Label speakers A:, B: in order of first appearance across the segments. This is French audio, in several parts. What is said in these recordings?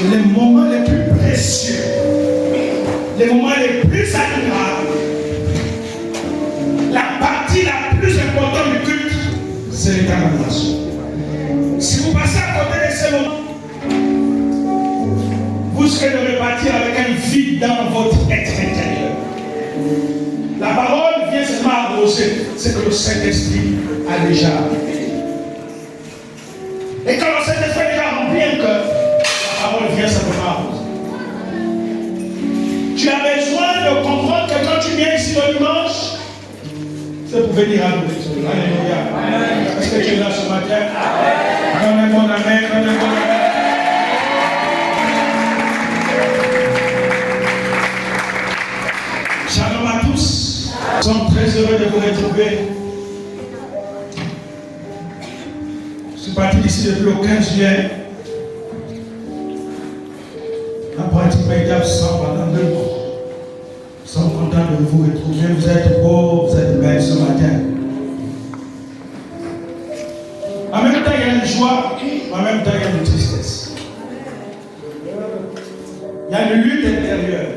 A: les moments les plus précieux, les moments les plus admirables, la partie la plus importante du culte, c'est l'éternalisation. Si vous passez à côté de ces moments, vous serez de repartir avec un vide dans votre être intérieur. La parole vient seulement arroser ce que le Saint-Esprit a déjà fait. Et quand le Saint-Esprit a déjà rempli un cœur, la parole vient simplement arroser. Tu as besoin de comprendre que quand tu viens ici le dimanche, c'est pour venir à nous. Alléluia. Est-ce que tu es là ce matin? Donne un bon amen, donne un bon amen. Shalom à tous. Nous sommes très heureux de vous retrouver. Je suis parti d'ici depuis le 15 juillet. La pratique m'a été absent pendant 2 mois. Nous sommes contents de vous retrouver. Vous êtes beaux, vous êtes belles ce matin. En même temps, il y a une joie, en même temps, il y a une tristesse. Il y a une lutte intérieure.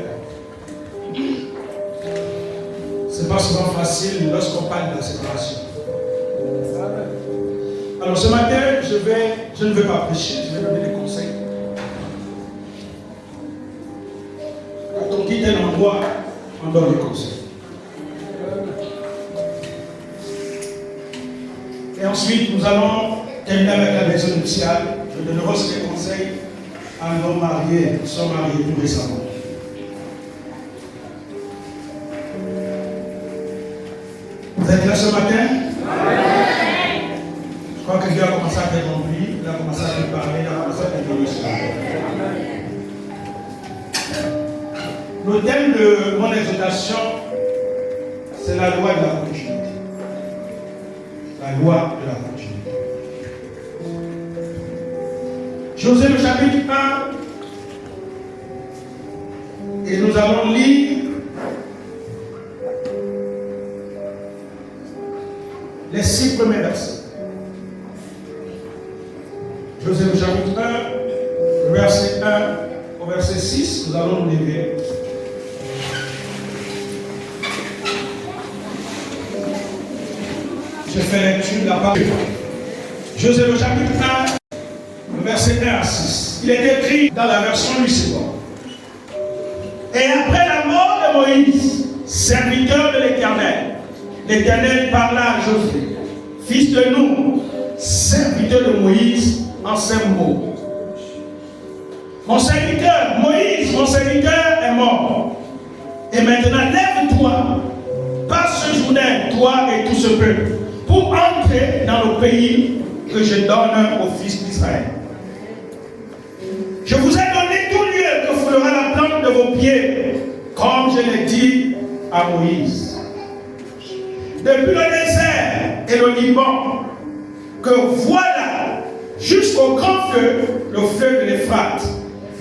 A: Ce n'est pas souvent facile lorsqu'on parle de la séparation. Alors ce matin, je ne vais pas prêcher, je vais donner des conseils. Quand on quitte un endroit, on donne des conseils. Et ensuite, nous allons terminer avec la maison nuptiale. Je donnerai aussi des conseils à nos mariés, qui sont mariés tout récemment. Vous êtes là ce matin? Je crois que Dieu a commencé à être rempli, il a commencé à te parler, il a commencé à te donner. Le thème de mon exhortation, c'est la loi de la continuité. La loi de la continuité. Josué le chapitre 1, et nous allons lire les 6 premiers versets. Josué le chapitre 1, verset 1 au verset 6, nous allons nous lever. Je fais lecture de la parole. Josué le chapitre 1, verset 1 à 6. Il est écrit dans la version Lucifore. Et après la mort de Moïse, serviteur de l'Éternel, l'Éternel parla à Josué, fils de Nun, serviteur de Moïse, en ces mots. Mon serviteur, Moïse, mon serviteur est mort. Et maintenant, lève-toi, passe ce journée, toi et tout ce peuple, pour entrer dans le pays que je donne aux fils d'Israël. Je vous ai donné tout lieu que foulera la plante de vos pieds, comme je l'ai dit à Moïse. Depuis le désert et le Liban, que voilà, jusqu'au grand feu, le feu de l'Euphrate,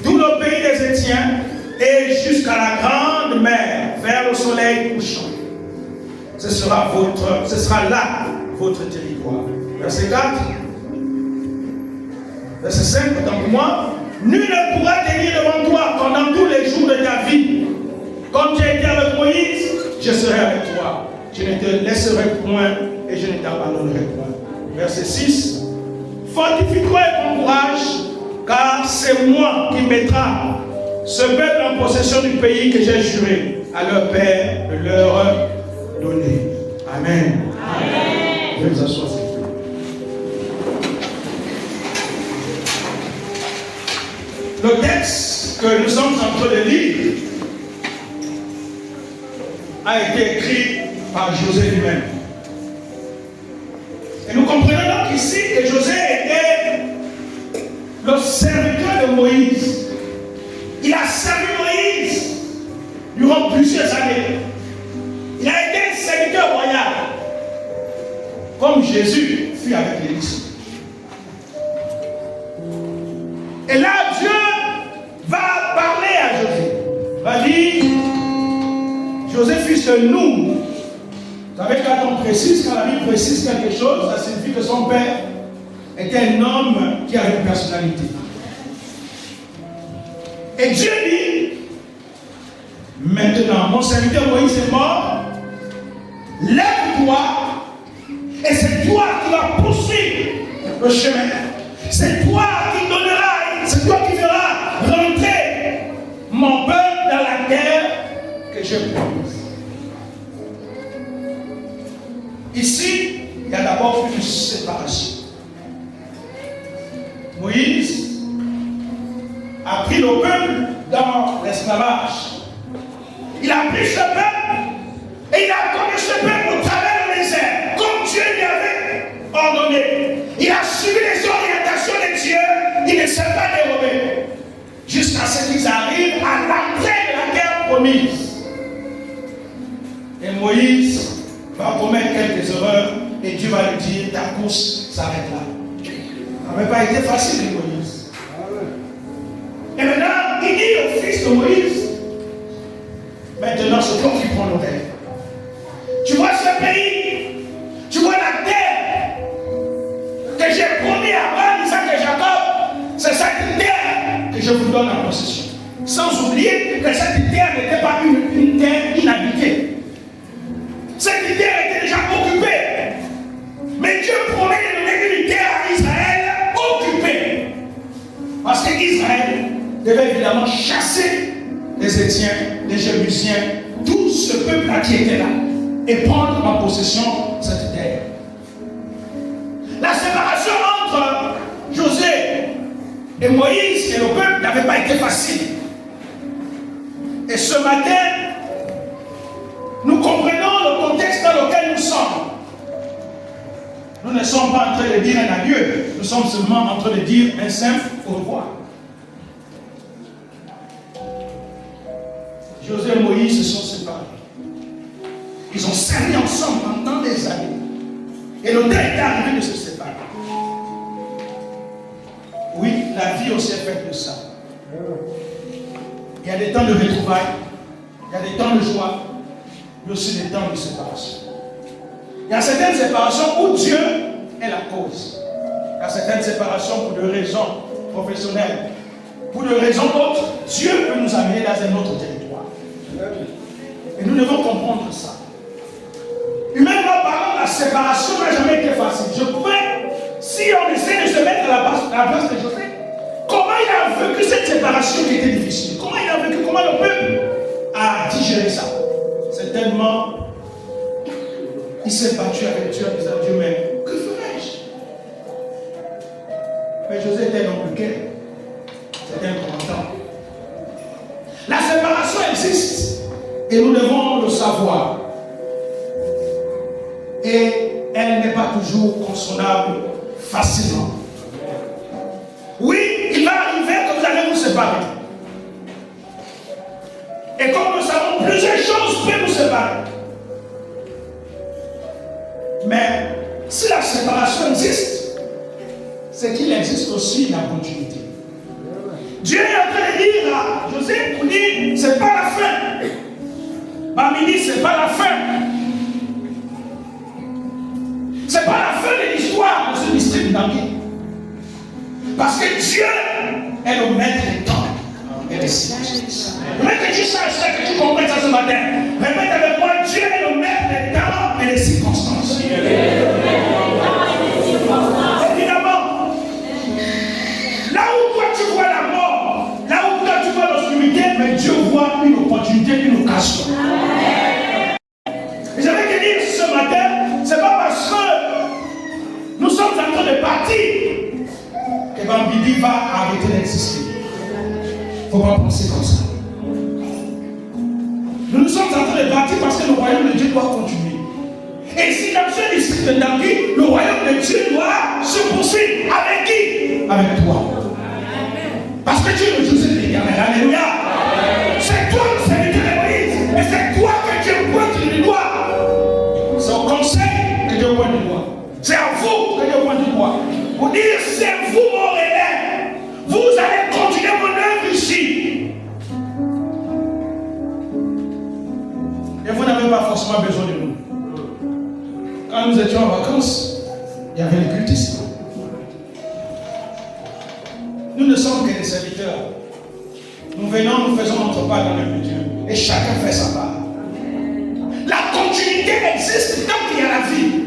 A: tout le pays des Étiens, et jusqu'à la grande mer, vers le soleil couchant. Ce sera là votre territoire. Verset 4. Verset 5, autant pour moi. Nul ne pourra tenir devant toi pendant tous les jours de ta vie. Comme tu as été avec Moïse, je serai avec toi. Je ne te laisserai point et je ne t'abandonnerai point. Verset 6. Fortifie-toi et prends courage, car c'est moi qui mettrai ce peuple en possession du pays que j'ai juré à leur père de leur donner. Amen. Amen. Je vais vous asseoir. Le texte que nous sommes en train de lire a été écrit par Josué lui-même. Et nous comprenons donc ici que Josué était le serviteur de Moïse. Il a servi Moïse durant plusieurs années. Il a été un serviteur royal, comme Jésus fut avec les disciples. Et là, Dieu va parler à Josué. Va dire, Josué, fils de Nun. Vous savez, quand on précise, quand la Bible précise quelque chose, ça signifie que son père était un homme qui a une personnalité. Et Dieu dit, maintenant, mon serviteur Moïse est mort, lève-toi, et c'est toi qui vas poursuivre le chemin. C'est toi qui donneras, c'est toi qui feras rentrer mon peuple dans la terre que j'ai promise. Ici, il y a d'abord une séparation. Moïse a pris le peuple dans l'esclavage. Il a pris ce peuple et il a conduit ce peuple au travers du désert, comme Dieu lui avait ordonné. Il a suivi les orientations de Dieu, il ne s'est pas dérobé, jusqu'à ce qu'ils arrivent à l'entrée de la terre promise. Et Moïse va commettre quelques erreurs et Dieu va lui dire, ta course s'arrête là. Ça n'avait pas été facile pour Moïse. Et maintenant, il dit au fils de Moïse, maintenant c'est toi qui prends le rêve. Tu vois ce pays, tu vois la terre que j'ai promis à Abraham, Isaac et Jacob, c'est cette terre que je vous donne en possession. Sans oublier que cette terre n'était pas une terre inhabitée. Cette terre était déjà occupée. Mais Dieu promet de donner une terre à Israël occupée. Parce qu'Israël devait évidemment chasser les Étiens, les Jébusiens, tout ce peuple-là qui était là, et prendre en possession cette terre. La séparation entre Josué et Moïse et le peuple n'avait pas été facile. Et ce matin, nous comprenons le contexte dans lequel nous sommes. Nous ne sommes pas en train de dire un adieu, nous sommes seulement en train de dire un simple au revoir. Josué et Moïse se sont séparés. Ils ont servi ensemble pendant des années. Et le temps est arrivé de se séparer. Oui, la vie aussi est faite de ça. Il y a des temps de retrouvailles, il y a des temps de joie, mais aussi des temps de séparation. Il y a certaines séparations où Dieu est la cause. Il y a certaines séparations pour des raisons professionnelles. Pour des raisons autres, Dieu peut nous amener dans un autre territoire. Et nous devons comprendre ça. Humainement parlant, la séparation n'a jamais été facile. Je pouvais, si on essaie de se mettre à la place de Josué, comment il a vécu cette séparation qui était difficile? Comment il a vécu, comment le peuple a digéré ça? Certainement, il s'est battu avec Dieu en disant, Dieu, mais que ferais-je? Mais Josué était un homme de guerre. C'était un commandant. La séparation existe et nous devons le savoir. Et elle n'est pas toujours consonnable facilement. Oui, il va arriver que vous allez vous séparer. Et comme nous savons, plusieurs choses peuvent nous séparer. Mais si la séparation existe, c'est qu'il existe aussi la continuité. Dieu est en train de dire à Joseph pour dire, c'est pas la fin. Mamie, c'est pas la fin. C'est pas la fin de l'histoire de ce district d'Anguille. Parce que Dieu est le maître des temps et des circonstances. Je veux que tu saches ça, que tu comprennes ça ce matin. Répète avec moi, Dieu est le maître des temps et des circonstances. Évidemment, là où toi tu vois la mort, là où toi tu vois l'obscurité, mais Dieu voit une opportunité, une occasion. Et j'avais te dire ce matin, c'est pas parce que nous sommes en train de partir que Bambidi va arrêter d'exister. Il ne faut pas penser comme ça. Nous sommes en train de partir parce que le royaume de Dieu doit continuer. Et si dans ce district d'Anguille, le royaume de Dieu doit se poursuivre. Avec qui? Avec toi. Parce que tu es le Dieu de l'Éternel. Alléluia. C'est toi le serviteur de Moïse. Et c'est toi que Dieu pointe du doigt. C'est au conseil que Dieu pointe du doigt. C'est à vous que Dieu pointe du doigt. Pour dire, c'est vous mon relais. Vous allez continuer mon œuvre ici. Et vous n'avez pas forcément besoin de nous. Quand nous étions en vacances, il y avait le culte ici. Nous ne sommes que des serviteurs. nous venons, nous faisons notre part dans le Dieu. Et chacun fait sa part. La continuité existe tant qu'il y a la vie.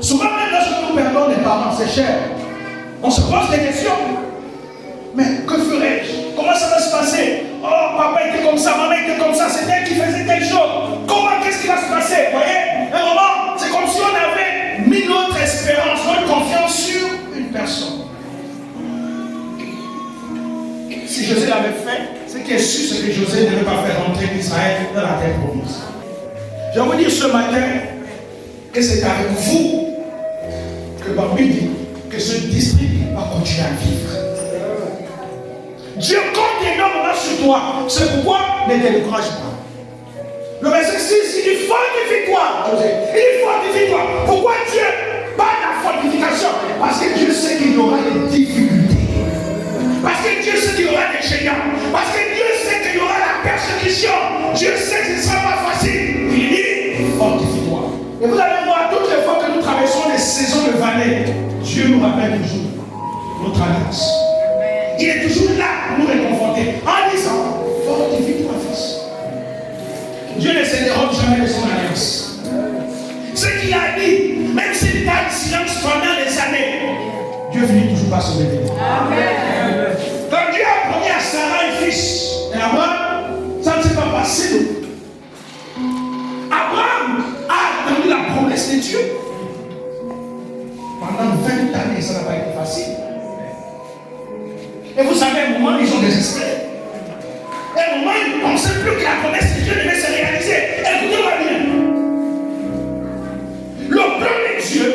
A: Souvent, même lorsque nous perdons les parents, c'est cher. On se pose des questions. Mais que ferais-je? Comment ça va se passer? Oh, papa était comme ça, maman était comme ça, c'est elle qui faisait telle chose. Comment, qu'est-ce qui va se passer? Vous voyez? Un moment, c'est comme si on avait mis notre espérance, notre confiance sur une personne. Si José l'avait fait, c'est qu'il est sûr que José ne devait pas faire rentrer Israël dans la terre promise. Je vais vous dire ce matin que c'est avec vous que Bambi dit que ce district va continuer à vivre. Dieu compte énormément sur toi. C'est pourquoi ne te décourage pas. Le verset 6, il dit fortifie-toi, José. Il dit fortifie-toi. Pourquoi Dieu parle de la fortification? Parce que Dieu sait qu'il y aura des difficultés. Parce que Dieu sait qu'il y aura des géants. Parce que Dieu sait qu'il y aura la persécution. Dieu sait que ce ne sera pas facile. Il dit fortifie-toi. Et vous allez voir, toutes les fois que nous traversons des saisons de vallée, Dieu nous rappelle toujours notre alliance. Il est toujours là pour nous réconforter en disant fortifie-toi, fils. Dieu ne se dérobe jamais de son alliance. Ce qu'il a dit, même s'il garde silence pendant des années, Dieu finit toujours par se révéler. Amen. Quand Dieu a promis à Sarah un fils, et Abraham, ça ne s'est pas passé. Abraham a attendu la promesse de Dieu. Pendant 20 années, ça n'a pas été facile. Et vous savez, à un moment, ils ont désespéré. À un moment, ils ne pensaient plus que la promesse de Dieu devait se réaliser. Écoutez-moi bien. Le plan de Dieu,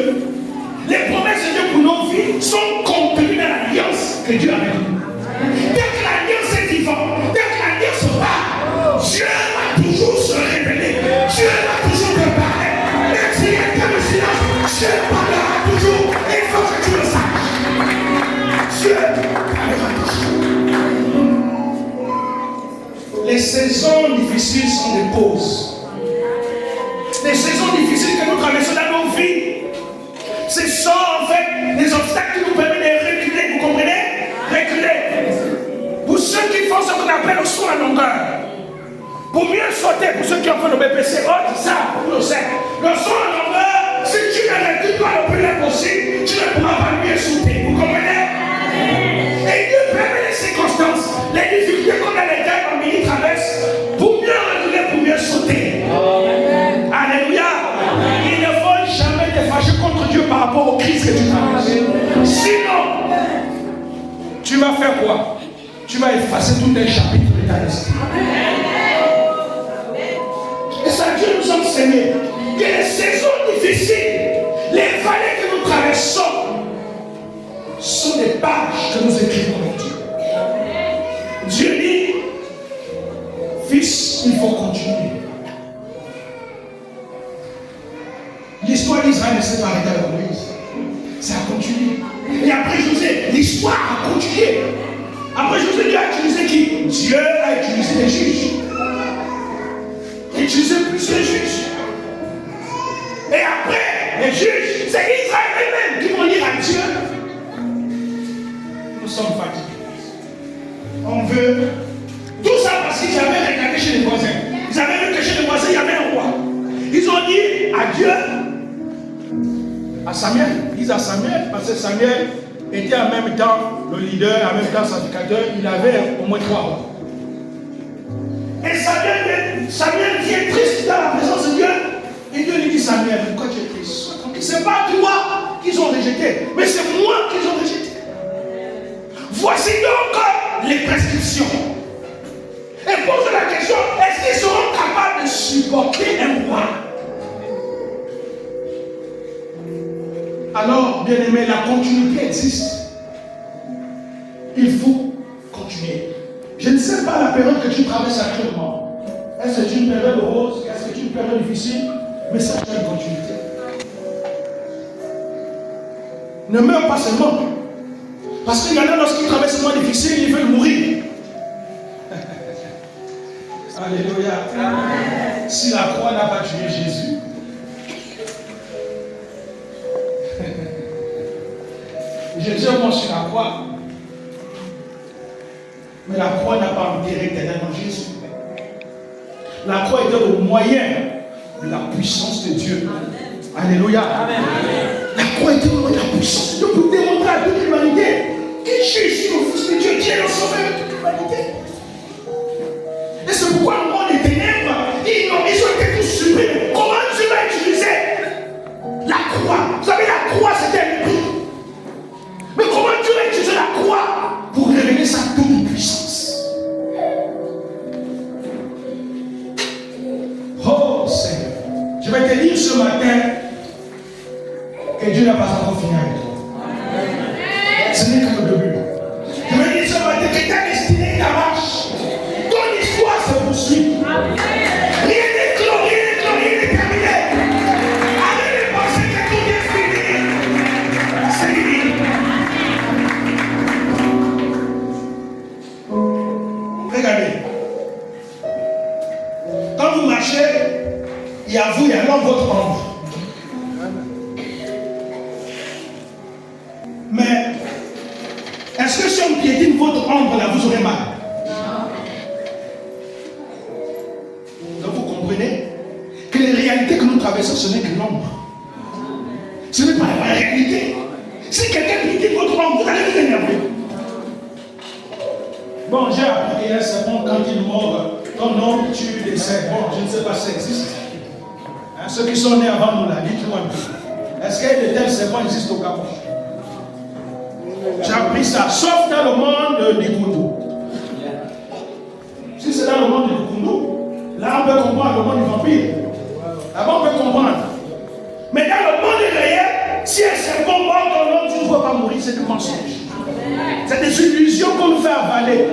A: les promesses de Dieu pour nos vies sont contenues dans l'alliance que Dieu a avec nous. Dès que l'alliance est vivante, dès que l'alliance part, Dieu va toujours se révéler. Dieu va toujours te parler. Même s'il y a que le silence, Dieu parlera toujours. Il faut que tu le saches. Dieu parlera toujours. Les saisons difficiles sont des pauses. Les saisons difficiles que nous traversons dans nos vies, ce sont en fait des obstacles qui nous permettent de reculer. Vous comprenez? Reculer. Pour ceux qui font ce qu'on appelle le saut à longueur. Pour mieux sauter, pour ceux qui ont fait le BPC, c'est ça, vous le savez. Le saut à longueur, si tu ne recule pas le plus loin possible, tu ne pourras pas mieux sauter. Vous comprenez? Et Dieu permet les circonstances, les difficultés qu'on a les gars comme ils traversent, pour mieux reculer, pour mieux sauter. Amen. Alléluia. Amen. Il ne faut jamais te fâcher contre Dieu par rapport au Christ que tu traverses. Sinon, tu vas faire quoi? Tu vas effacer tout un chapitre de ta destinée. Et ça, Dieu nous a enseigné que les saisons difficiles, les vallées que nous traversons, sont des pages que nous écrivons avec Dieu. Dieu dit, fils, il faut continuer. L'histoire d'Israël ne s'est pas arrêtée avec Moïse. Ça a continué. Et après José, l'histoire a continué. Après José, Dieu a utilisé qui? Dieu a utilisé les juges. Il a utilisé plusieurs juges. Et après, les juges, c'est Israël eux-mêmes qui vont dire à Dieu, nous sommes fatigués. On veut tout ça parce qu'ils avaient regardé chez les voisins. Ils avaient vu que chez les voisins, il y avait un roi. Ils ont dit à Dieu, à Samuel, ils disent à Samuel, parce que Samuel était en même temps le leader, en même temps sacrificateur, il avait au moins 3 rois. Et Samuel vient triste dans la présence de Dieu. Et Dieu lui dit, Samuel, pourquoi tu es triste? C'est pas toi qu'ils ont rejeté, mais c'est moi qu'ils ont rejeté. Voici donc les prescriptions. Et pose la question, est-ce qu'ils seront capables de supporter un roi? Alors, bien aimé, la continuité existe. Il faut continuer. Je ne sais pas la période que tu traverses actuellement. Est-ce que c'est une période rose? Est-ce que c'est une période difficile? Mais ça, c'est une continuité. Ne meurs pas seulement. Parce qu'il y en a lorsqu'ils traversent un moment difficile, ils veulent mourir. Alléluia. Amen. Si la croix n'a pas tué Jésus, Jésus est mort sur la croix. Mais la croix n'a pas enterré éternellement Jésus. La croix était le moyen de la puissance de Dieu. Alléluia. Amen. La croix était le moyen de la puissance de Dieu pour démontrer à toute l'humanité que Jésus, le Fils de Dieu, qui est le sauveur de toute l'humanité. Et c'est pourquoi le monde des ténèbres, ils ont été tous supprimés. Comment Dieu va utiliser la croix? Vous savez, la croix, c'était un prix. Mais comment Dieu va utiliser la croix pour révéler sa toute puissance? Oh Seigneur, je vais te dire ce matin que Dieu n'a pas encore fini avec toi. Ce n'est que le début. Je vais dire ce matin que ta destinée, ta marche, ton histoire se poursuit. Rien n'est clos, rien n'est terminé. Arrête de penser que tout est fini. C'est fini. Regardez. Quand vous marchez, il y a vous, il y a l'homme, votre ombre. Mais est-ce que si on piétine votre ombre là, vous aurez mal? Donc vous comprenez que les réalités que nous traversons, ce n'est que l'ombre. Ce n'est pas la réalité. Si quelqu'un piétine votre ombre, vous allez vous énerver. Bon, j'ai appris qu'il y a un serpent quand il mord, ton ombre tue les serpents. Bon, je ne sais pas si ça existe. Hein, ceux qui sont nés avant nous là, dites-moi un peu. Est-ce qu'il y a de tels serpents qui existent au Gabon? J'ai appris ça, sauf dans le monde du Koundou. Si c'est dans le monde du Koundou, là on peut comprendre le monde du vampire. Là-bas on peut comprendre. Mais dans le monde réel, si un serpent mord ton homme, tu ne peux pas mourir, c'est du mensonge. C'est des illusions qu'on nous fait avaler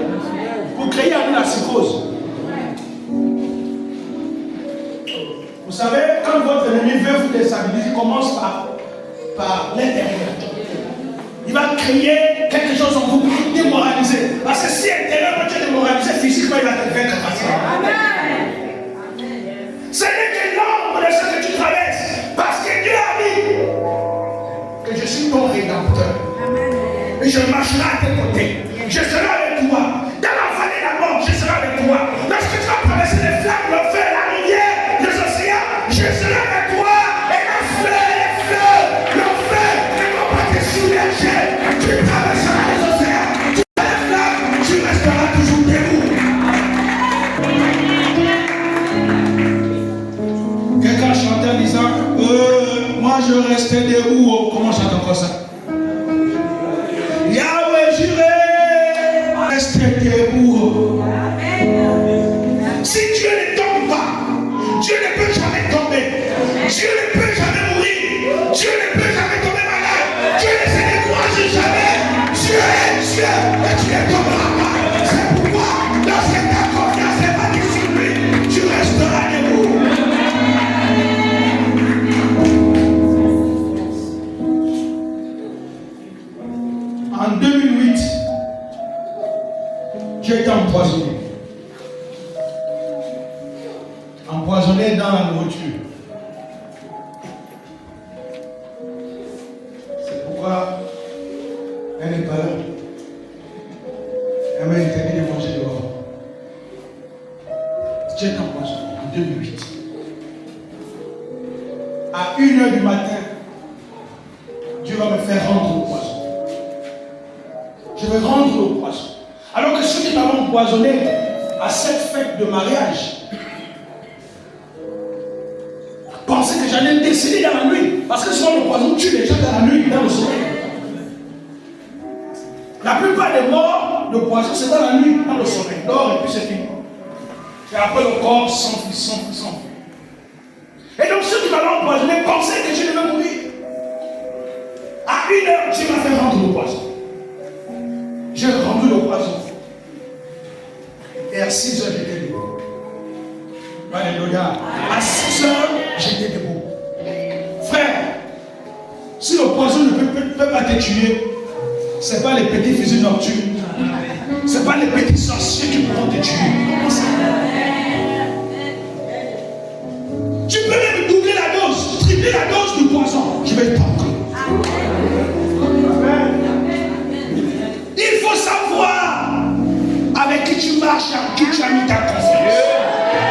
A: pour créer à nous la psychose. Vous savez, quand votre ennemi veut vous déstabiliser, il commence par l'intérieur. Il va créer quelque chose en vous pour vous démoraliser. Parce que si intérieurement tu es démoralisé, physiquement il va te faire facilement. Ce n'est que l'ombre de ce que tu traverses. Parce que Dieu a dit que je suis ton rédempteur. Et je marcherai à tes côtés. Je serai avec toi. Dans la vallée de la mort, je serai avec toi. Lorsque tu vas traverser les flammes, le feu, la rivière, les océans, je serai avec toi. Et le feu, ne va pas te submerger. Tu traverseras les océans. Tu vas les flammes, tu resteras toujours debout. Quelqu'un chantait en disant, moi je restais debout. Comment chante encore ça? Yahweh, j'irai rester debout. Si Dieu ne tombe pas, Dieu ne peut jamais tomber. Dieu ne peut jamais mourir. Dieu ne peut jamais tomber malade. Dieu ne se décourage jamais. Dieu est Dieu et tu ne tomberas pas. C'est pourquoi, lorsque ta confiance n'est pas sur lui, tu resteras debout. En 2008, j'ai été empoisonné. Empoisonné dans la nourriture. C'est pourquoi elle n'est pas là. Elle m'a interdit de manger dehors. J'ai été empoisonné en 2008. À 1h du matin, Dieu va me faire rendre le poison. Je vais rendre le poison. Alors que ceux qui m'avaient empoisonné à cette fête de mariage pensaient que j'allais me décéder dans la nuit. Parce que souvent le poison tue les gens dans la nuit, dans le sommeil. La plupart des morts de poison, c'est dans la nuit, dans le sommeil. Dors et puis c'est fini. Et après le corps s'enfuit. Et donc ceux qui m'avaient empoisonné pensaient que je devais mourir. À 1h, Dieu m'a fait rendre le poison. J'ai rendu le poison. Et à 6h, j'étais debout. Alléluia. À 6h, j'étais debout. Frère, si le poison ne peut pas te tuer, ce n'est pas les petits fusils nocturnes. Ce n'est pas les petits sorciers qui pourront te tuer. Tu peux même doubler la dose, tripler la dose du poison. Je vais t'en prier. Il faut savoir marche en qui tu as mis ta confiance.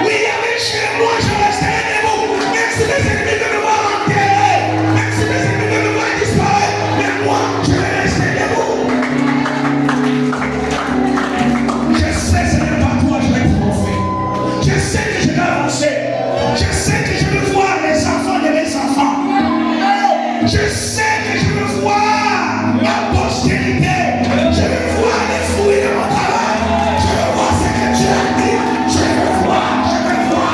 A: Oui, il y avait chez moi, je resterai debout. Même si mes ennemis veulent me voir enterré, même si mes ennemis veulent me voir disparaître, mais moi, je vais rester debout. Je sais, ce n'est pas toi, je vais triompher. Je sais que je vais avancer. Je sais que je veux voir les enfants de mes enfants. Je sais que je veux voir ma postérité. Je veux voir les fruits de mon travail. Je veux voir ce que tu as dit. Je veux voir, je veux voir.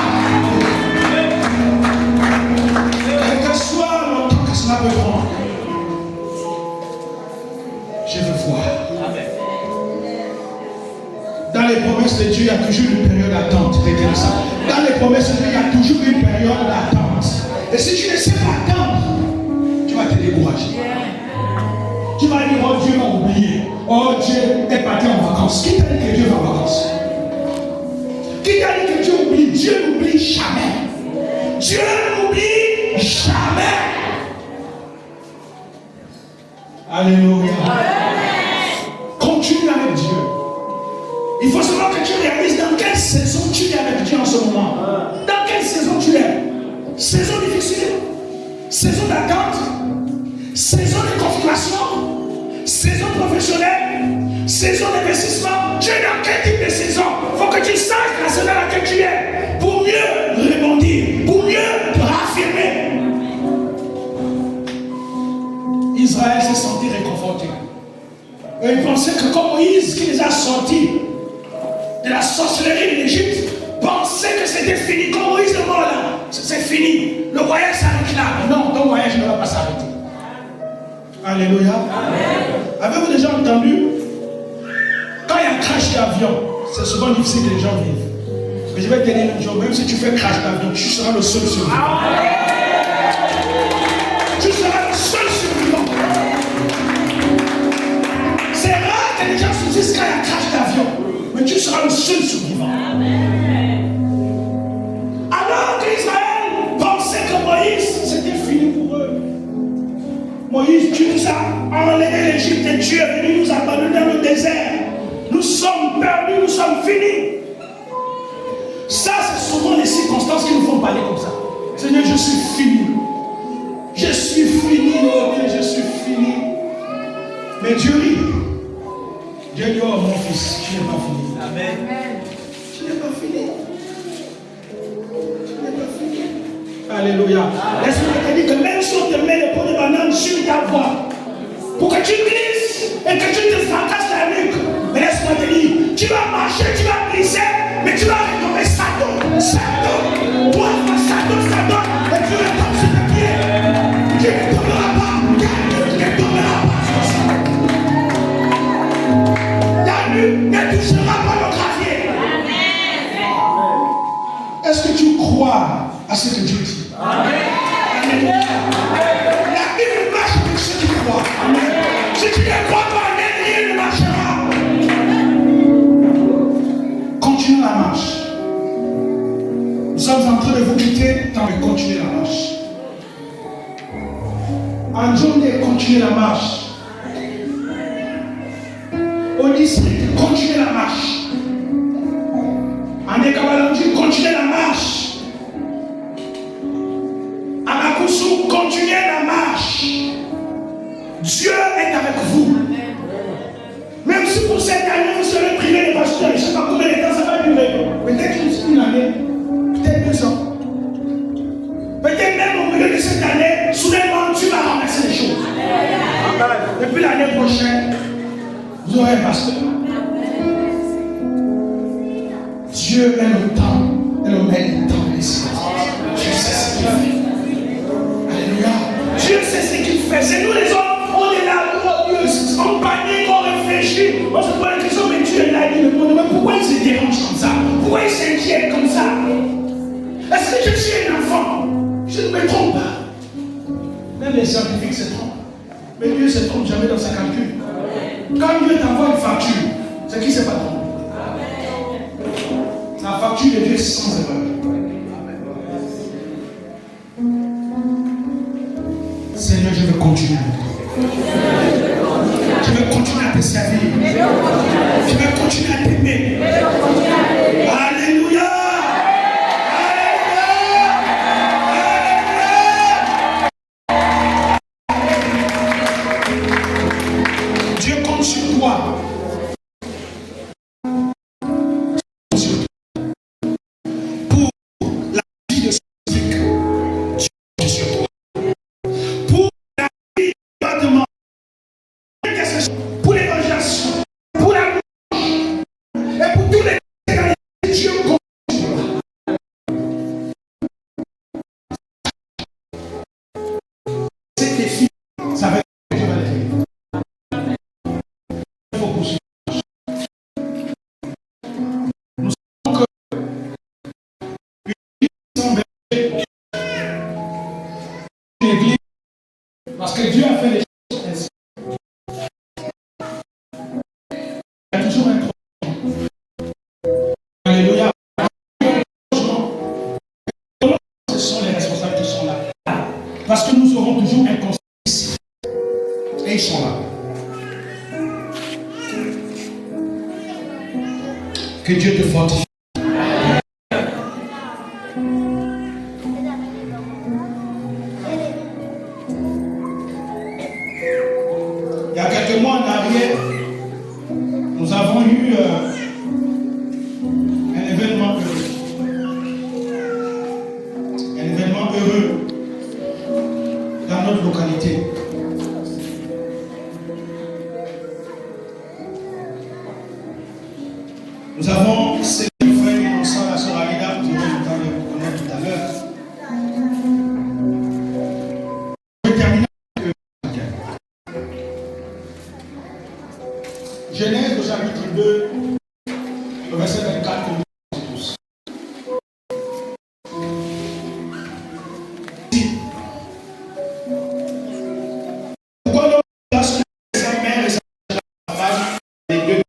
A: Quel que soit le temps que cela peut prendre, je veux voir. Dans les promesses de Dieu, il y a toujours une période d'attente. Retenez ça. Dans les promesses de Dieu, il y a toujours une période d'attente. Et si tu ne sais pas attendre, tu vas te décourager. Tu vas dire, oh Dieu m'a oublié. Oh Dieu est parti en vacances. Qui t'a dit que Dieu va en vacances? Qui t'a dit que Dieu oublie? Dieu n'oublie jamais. Dieu n'oublie jamais. Alléluia. Continue avec Dieu. Il faut seulement que tu réalises dans quelle saison tu es avec Dieu en ce moment. Dans quelle saison tu es? Saison difficile, saison d'attente, saison de confirmation, saison professionnelle, saison d'investissement. Tu es dans quel type de saison? Il faut que tu saches la saison dans laquelle tu es pour mieux rebondir, pour mieux te raffirmer. Israël s'est senti réconforté. Et ils pensaient que comme Moïse qui les a sortis de la sorcellerie de l'Égypte, pensait que c'était fini. Comme Moïse est mort là, c'est fini. Le voyage s'arrête là. Non, ton voyage ne va pas s'arrêter. Alléluia. Avez-vous déjà entendu? Quand il y a un crash d'avion, c'est souvent difficile que les gens vivent. Mais je vais te dire une chose, même si tu fais crash d'avion, tu seras le seul survivant. Tu seras le seul survivant. C'est rare que les gens se disent quand il y a un crash d'avion, mais tu seras le seul survivant. Alors qu'Israël pensait que Moïse, c'était fini pour eux. Moïse, tu nous as enlevé l'Égypte et tu es venu nous abandonner dans le désert. Nous sommes perdus, nous sommes finis. Ça, c'est souvent les circonstances qui nous font parler comme ça. Seigneur, je suis fini. Je suis fini, oh Dieu, je suis fini. Mais Dieu rit. Dieu dit, oh mon fils, tu n'es pas fini. Amen. Tu n'es pas fini. Alléluia. Laisse-moi te dire que même si on te met le pot de banane sur ta voie, pour que tu glisses et que tu te fracasses la nuque, mais laisse-moi te dire, tu vas marcher, tu vas glisser, mais tu vas retomber sado, toi, sado, et tu retombes sur tes pieds. Tu ne tomberas pas, car tu ne tomberas pas sur ça. Ta nuque ne touchera pas le gravier. Est-ce que tu crois à ce que Dieu dit? Amen. Amen. La Bible marche pour ceux qui croient. Amen. Si tu ne crois pas, rien ne marchera. Continuez la marche. Nous sommes en train de vous quitter, tant de continuer la marche. En journée, continuez la marche. Au district, continuez la marche. En Ekawalanji, continuez la marche. Continuez la marche. Dieu est avec vous. Même si pour cette année vous serez privé de pasteur, je ne sais pas combien de temps ça va durer. Peut-être une année, peut-être 2 ans. Peut-être même au milieu de cette année, soudainement tu vas renverser les choses. Et puis l'année prochaine, vous aurez un pasteur. Dieu est le temps et le maître du temps et ici. Dieu sait ce qu'il fait. Dieu sait ce qu'il fait. C'est nous les hommes, on est là, on panique, on réfléchit, on se pose la question, mais Dieu est là, il me demande, mais pourquoi il se dérange comme ça? Pourquoi il s'inquiète comme ça? Est-ce que je suis un enfant? Je ne me trompe pas. Même les scientifiques se trompent. Mais Dieu ne se trompe jamais dans sa calcul. Quand Dieu t'envoie une facture, c'est qui ne s'est pas trompé. La facture de Dieu est sans erreur. Seigneur, je veux continuer. Je veux continuer à te servir. Je veux continuer à t'aimer. toi. Pour la vie de ce public, Dieu est sur toi. Pour la vie du département, pour l'évangélisation, pour la louange, et pour tous les Dieu compte sur toi. C'est tes filles, ça va être Dieu va les faire. Il faut poursuivre. Nous savons que une église, parce que Dieu a fait les choses ainsi. Il y a toujours un problème. Alléluia. Ce sont les responsables qui sont là. Parce que nous aurons toujours un conseil ici. Et ils sont là. Que Dieu te fortifie. Il y a quelques mois en arrière, nous avons eu un événement heureux. Un événement heureux dans notre localité. Nous avons célébré le frère innocent, la sœur Alida, vous aurez le temps de le connaître tout à l'heure. Je vais terminer avec Genèse au chapitre 2, le verset 24 que nous connaissons tous. Pourquoi l'homme place sa mère et sa femme, les deux?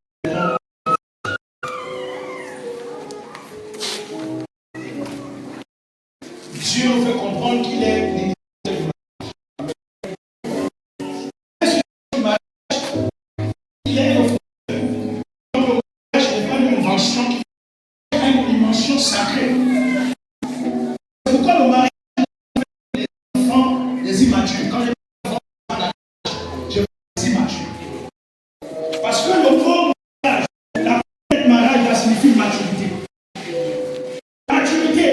A: Dieu nous fait comprendre qu'il est l'unité du mariage. Il est le fondeur. Donc le mariage n'est pas une invention qui est une dimension sacrée. C'est pourquoi le mariage est les enfants des immatures. Quand les enfants sont à je veux des immatures. Parce que le mot mariage, la première mariage, là, signifie maturité. Maturité.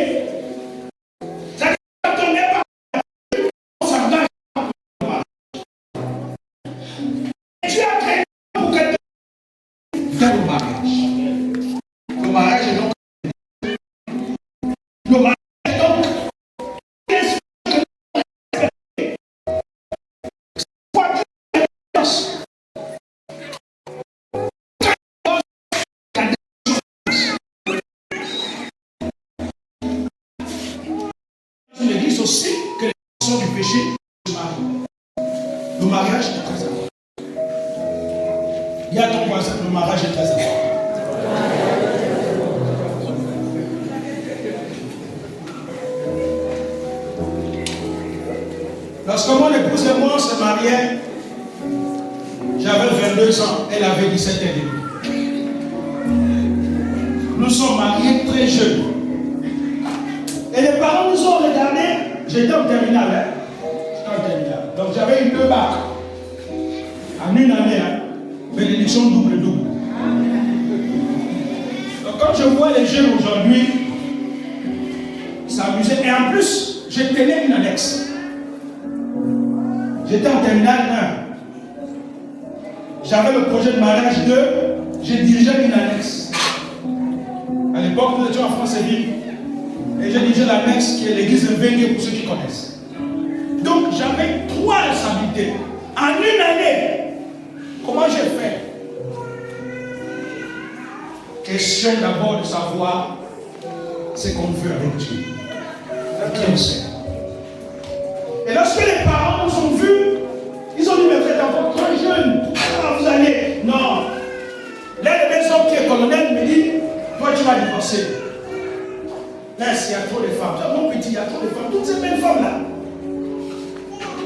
A: Le mariage est donc l'église aussi que les personnes du péché se marient. Le mariage est très important. Il y a ton voisin, le mariage est très important. Lorsque mon épouse et moi on se mariait, j'avais 22 ans, elle avait 17 ans et demi. Nous sommes mariés très jeunes. Et les parents nous ont regardés, j'étais en terminale, donc j'avais eu 2 bacs. En une année, bénédiction double. Donc quand je vois les jeunes aujourd'hui s'amuser, et en plus, je tenais une annexe. J'étais en terminale 1. J'avais le projet de mariage 2, je dirigeais une annexe. À l'époque, nous étions en France-Ville. Et je dirigeais l'annexe qui est l'église de Vengue pour ceux qui connaissent. Donc j'avais 3 responsabilités. En une année, comment j'ai fait? Question d'abord de savoir ce qu'on veut avec Dieu. Qui on sait. Et lorsque les parents nous ont vus, ils ont dit, mais vous êtes encore très jeune. Alors vous allez. Non. L'un de mes hommes qui est colonel me dit, toi tu vas divorcer. Là, il y a trop de femmes. Mon petit, il y a trop de femmes. Toutes ces belles femmes-là.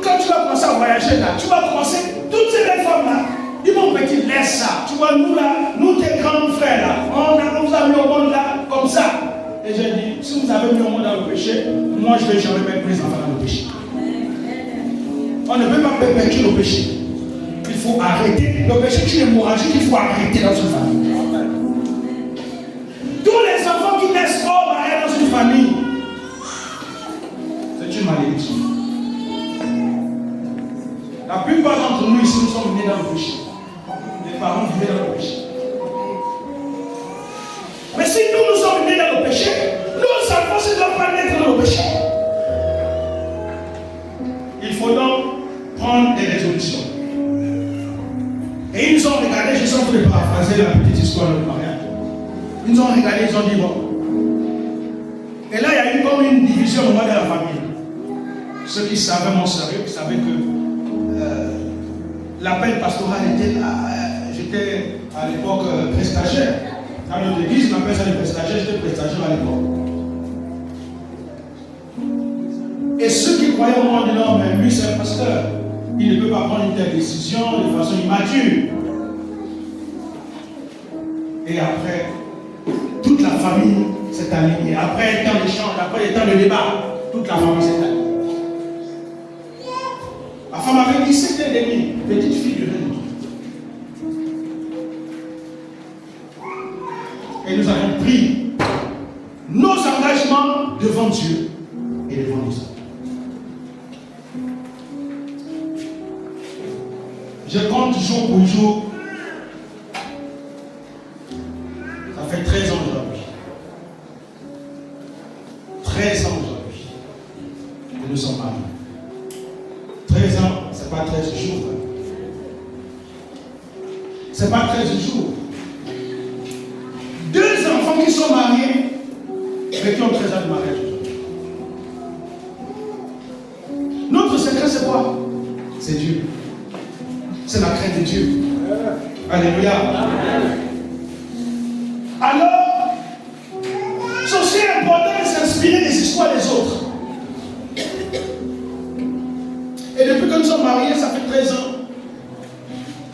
A: Quand tu vas commencer à voyager là, tu vas commencer, toutes ces belles femmes-là. Dis mon petit, laisse ça. Tu vois, nous là, nous tes grands frères là, on vous a mis au monde là, comme ça. Et j'ai dit, si vous avez mis au monde dans le péché, moi je ne vais jamais mettre mes enfants dans le péché. On ne peut pas permettre le péché. Il faut arrêter le péché est une hémorragie qu'il faut arrêter dans une famille. Tous les enfants qui naissent hors mariage dans une famille, c'est une malédiction. La plupart d'entre nous ici, nous sommes nés dans le péché. Les parents vivaient dans le péché. Mais si nous sommes nés dans le péché, nos enfants ne doivent pas naître dans le péché. Il faut donc prendre des résolutions. Et ils nous ont regardé, je suis en train de paraphraser la petite histoire de mariage. Ils nous ont regardé, ils ont dit bon. Et là, il y a eu comme une division au moment de la famille. Ceux qui savaient mon sérieux, qui savaient que l'appel pastoral était là. J'étais à l'époque prestataire. Dans notre église, on appelle ça des prestataires, j'étais prestataire à l'époque. Et ceux qui croyaient au moment de l'homme, mais lui c'est un pasteur. Il ne peut pas prendre une telle décision de façon immature. Et après, toute la famille s'est alignée. Après un temps d'échange, après un temps de débat, toute la famille s'est alignée. La femme avait 17 ans et demi, petite fille de Rémi. Et nous avons pris nos engagements devant Dieu et devant les hommes. Je compte jour pour jour. Ça fait 13 ans aujourd'hui. 13 ans aujourd'hui que nous sommes mariés. 13 ans, c'est pas 13 jours. C'est pas 13 jours. 2 enfants qui sont mariés, mais qui ont 13 ans de mariage. Notre secret, c'est quoi? C'est Dieu. C'est la crainte de Dieu. Alléluia. Alors, c'est aussi important de s'inspirer des histoires des autres. Et depuis que nous sommes mariés, ça fait 13 ans.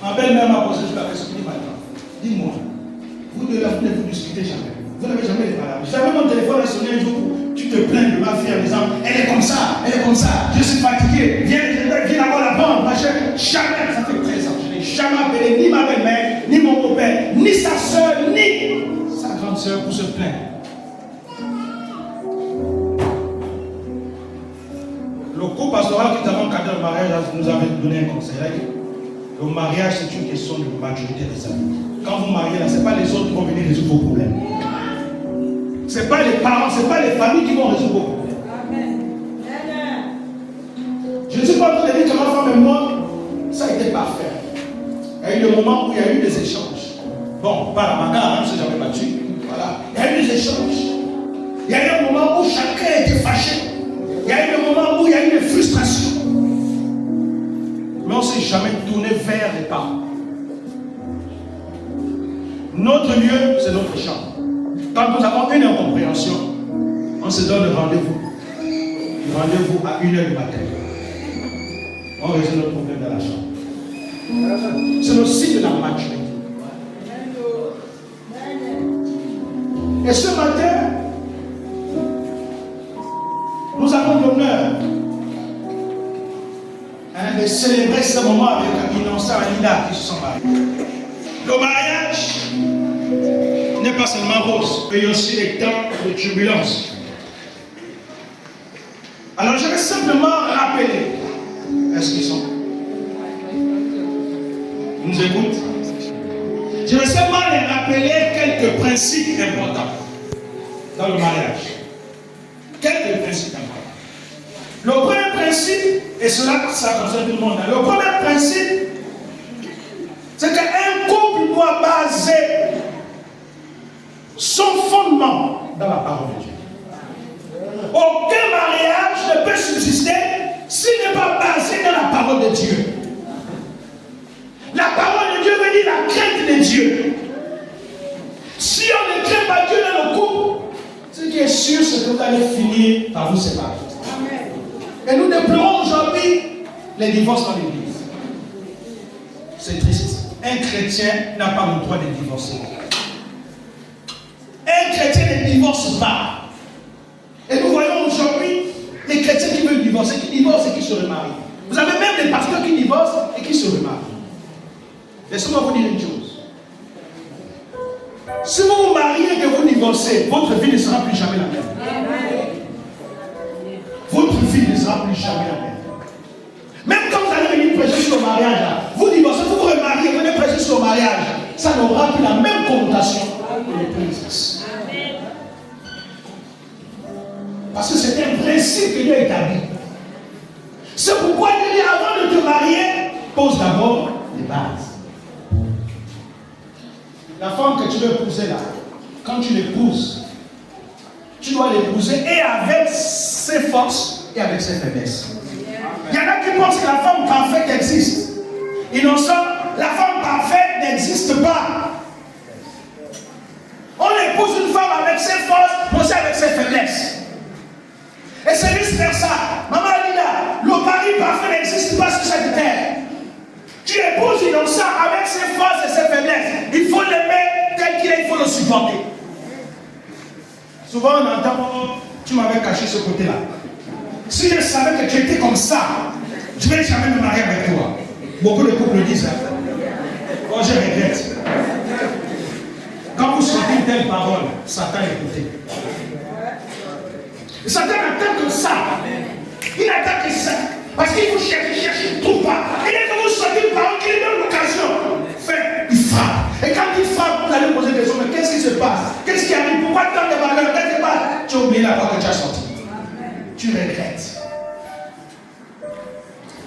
A: Ma belle-mère m'a posé la question, dit maintenant, dis-moi, vous deux là, vous ne vous discutez jamais. Vous n'avez jamais les paroles. Jamais mon téléphone a sonné un jour, tu te plains de ma fille en disant, elle est comme ça, je suis fatigué, viens avoir la bande, machin. Jamais, ça fait 13 ans. Je n'ai jamais appelé ni ma belle-mère, ni mon beau-père, ni sa soeur, ni sa grande soeur pour se plaindre. Le couple pastoral qui nous avons encadré le mariage nous avait donné un conseil. Le mariage, c'est une question de maturité des amis. Quand vous mariez, ce n'est pas les autres qui vont venir résoudre vos problèmes. Ce n'est pas les parents, ce n'est pas les familles qui vont résoudre vos problèmes. Je ne suis pas en train de dire que ma femme et moi, ça a été parfait. Il y a eu des moments où il y a eu des échanges. Bon, pas la bagarre, on ne s'est jamais battu. Voilà. Il y a eu des échanges. Il y a eu un moment où chacun était fâché. Il y a eu des moments où il y a eu des frustrations. Mais on ne s'est jamais tourné vers les parents. Notre lieu, c'est notre chambre. Quand nous avons une incompréhension, on se donne le rendez-vous. Le rendez-vous à 1h du matin. On résout notre problème dans la chambre. C'est le signe de la maturité. Et ce matin, nous avons l'honneur de célébrer ce moment avec Innocent et Lina qui se sont mariés. Le mariage n'est pas seulement rose, mais il y a aussi des temps de turbulence. Alors je vais simplement rappeler. Est-ce qu'ils sont? Ils nous écoutent? Je vais seulement les rappeler quelques principes importants dans le mariage. Quelques principes importants. Le premier principe, et cela ça concerne tout le monde, le premier principe, c'est qu'un couple doit baser son fondement dans la parole de Dieu. Aucun mariage ne peut subsister s'il n'est pas basé dans la parole de Dieu. La parole de Dieu veut dire la crainte de Dieu. Si on ne craint pas Dieu dans le couple, ce qui est sûr, c'est que vous allez finir par vous séparer. Et nous déplorons aujourd'hui les divorces dans l'église. C'est triste. Un chrétien n'a pas le droit de divorcer. Un chrétien ne divorce pas. Et nous voyons aujourd'hui les chrétiens qui veulent divorcer, qui divorcent et qui se remarient. Vous avez même des pasteurs qui divorcent et qui se remarient. Laissez-moi vous dire une chose. Si vous vous mariez et que vous divorcez, votre vie ne sera plus jamais la même. Votre vie ne sera plus jamais la même. Même quand vous allez venir prêcher sur le mariage, vous divorcez, vous vous remariez, vous venez prêcher sur le mariage, ça n'aura plus la même connotation que l'épouse. Parce que c'est un principe que Dieu a établi. C'est pourquoi Dieu dit avant de te marier, pose d'abord les bases. La femme que tu veux épouser là, quand tu l'épouses, tu dois l'épouser et avec ses forces et avec ses faiblesses. Il y en a qui pensent que la femme parfaite existe. Innocent, la femme parfaite n'existe pas. On épouse une femme avec ses forces, mais aussi avec ses faiblesses. Et c'est vice versa. Maman Lila, le mari parfait n'existe pas sur cette terre. Tu épouses Innocent avec ses forces et ses faiblesses. Il faut l'aimer tel qu'il est, il faut le supporter. Souvent on entend, oh, tu m'avais caché ce côté-là. Si je savais que tu étais comme ça, je ne vais jamais me marier avec toi. Beaucoup de couples le disent. Oh, je regrette. Quand vous sortez une telle parole, Satan écoutez. Satan n'attend que ça. Il n'attend que ça. Parce qu'il vous cherche, il ne trouve pas. Et dès que vous sortez une parole qui lui donne l'occasion, il frappe. Et quand il frappe, vous allez poser des questions. Mais qu'est-ce qui se passe? Qu'est-ce qui arrive? Pourquoi tant de malheur? Qu'est-ce qui se passe? Tu as oublié la voix que tu as sortie. Tu regrettes.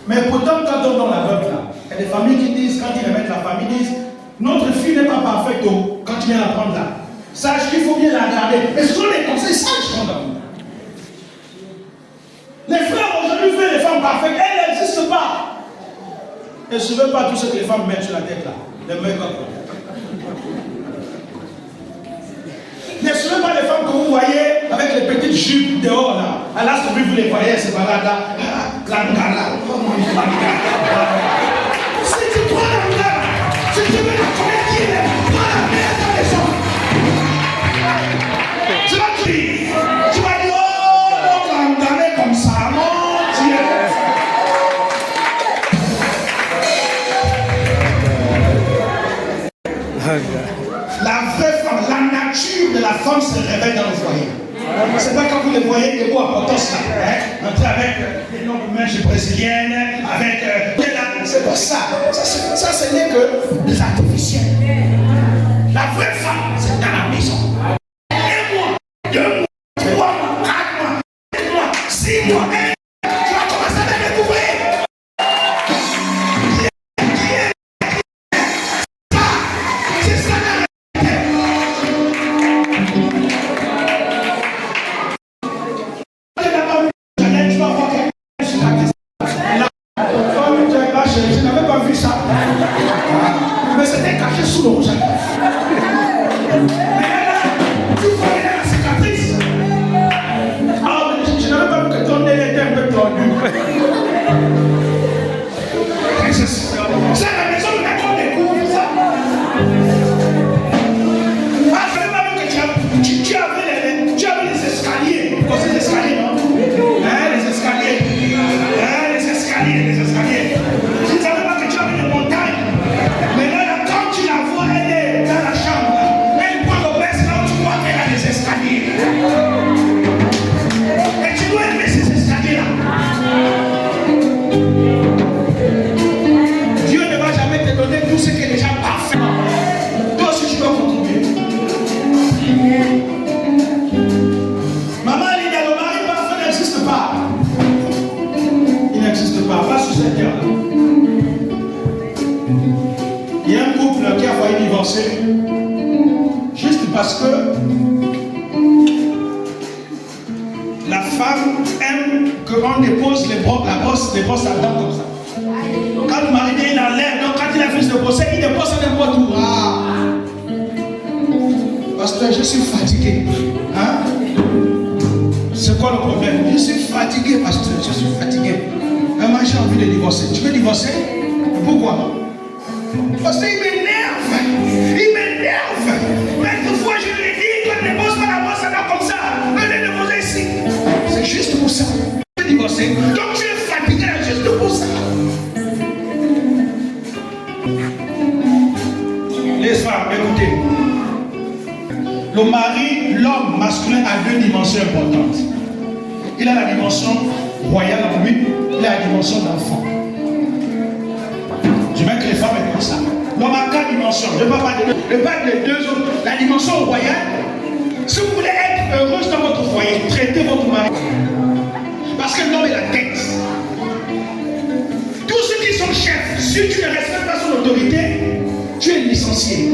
A: Mais pourtant, quand on est dans la Bible, il y a des familles qui disent, quand ils remettent la famille, ils disent, notre fille n'est pas parfaite quand tu viens la prendre là. Sache qu'il faut bien la garder. Et ce sont les conseils sages qu'on donne. Les frères aujourd'hui veulent les femmes parfaites, elles n'existent pas. Et je ne veux pas tout ce que les femmes mettent sur la tête là. Les make-up. Ne suivez pas les femmes que vous voyez avec les petites jupes dehors là. À l'as vous les voyez, ces balades là. Langala. Si tu prends Langala, si tu veux la connaître qui est, prends la merde dans les gens. Tu vas dire, oh, Langala comme ça, mon Dieu. La vraie femme, la nature de la femme se révèle dans le foyer. C'est pas quand vous les voyez des mots importants là, entrer avec des noms de mèches brésiliennes, avec c'est pas ça. Ça ce n'est que l'artificiel. La vraie femme, c'est dans la maison. 1 mois, 2 mois, 3 mois, 4 mois, 5 mois, 6 mois, tu vas commencer à te découvrir. C'est ça la je n'avais pas vu ça. Mais c'était caché sous le rouge. Mais là, tu voyais la cicatrice. Ah, mais je n'avais pas vu que ton nez était un peu tordu. C'est la maison de la qu'on découvre ça. Ah, je n'avais pas vu que tu avais les escaliers. Comme ces escaliers, non? Les escaliers. Les escaliers. Je ne savais pas que tu avais une montagne. Mais là, quand tu la vois, elle est dans la chambre. Elle prend le baisse là où tu vois qu'elle a des escaliers. Et tu dois aimer ces escaliers-là. Dieu ne va jamais te donner tout ce qui est déjà parfait. Toi aussi, tu dois contribuer. Maman, il y a le mari parfait n'existe pas. Il n'existe pas sur cette terre-là. Il y a un couple qui a failli divorcer juste parce que la femme aime qu'on dépose les brosses à dents comme ça. Quand le mari vient, il enlève. Donc quand il a fini de bosser, il dépose à n'importe où. Ah. Pasteur, je suis fatigué. Hein? C'est quoi le problème? Je suis fatigué, pasteur. Je suis fatigué. Moi, j'ai envie de divorcer. Tu veux divorcer? Pourquoi? Parce qu'il m'énerve. Il m'énerve. Maintes fois, je lui ai dit qu'on ne pose pas la brosse à dents comme ça. Venez de poser ici. C'est juste pour ça. Tu veux divorcer. Donc tu es fatigué juste pour ça. Les femmes, écoutez. Le mari, l'homme masculin a deux dimensions importantes. Il a la dimension royale en lui, il a la dimension d'enfant. Je veux que les femmes aient comme ça. L'homme a quatre dimensions. Je ne vais pas parler des deux autres. La dimension royale, si vous voulez être heureuse dans votre foyer, traitez votre mari. Parce que l'homme est la tête. Tous ceux qui sont chefs, si tu ne respectes pas son autorité, tu es licencié.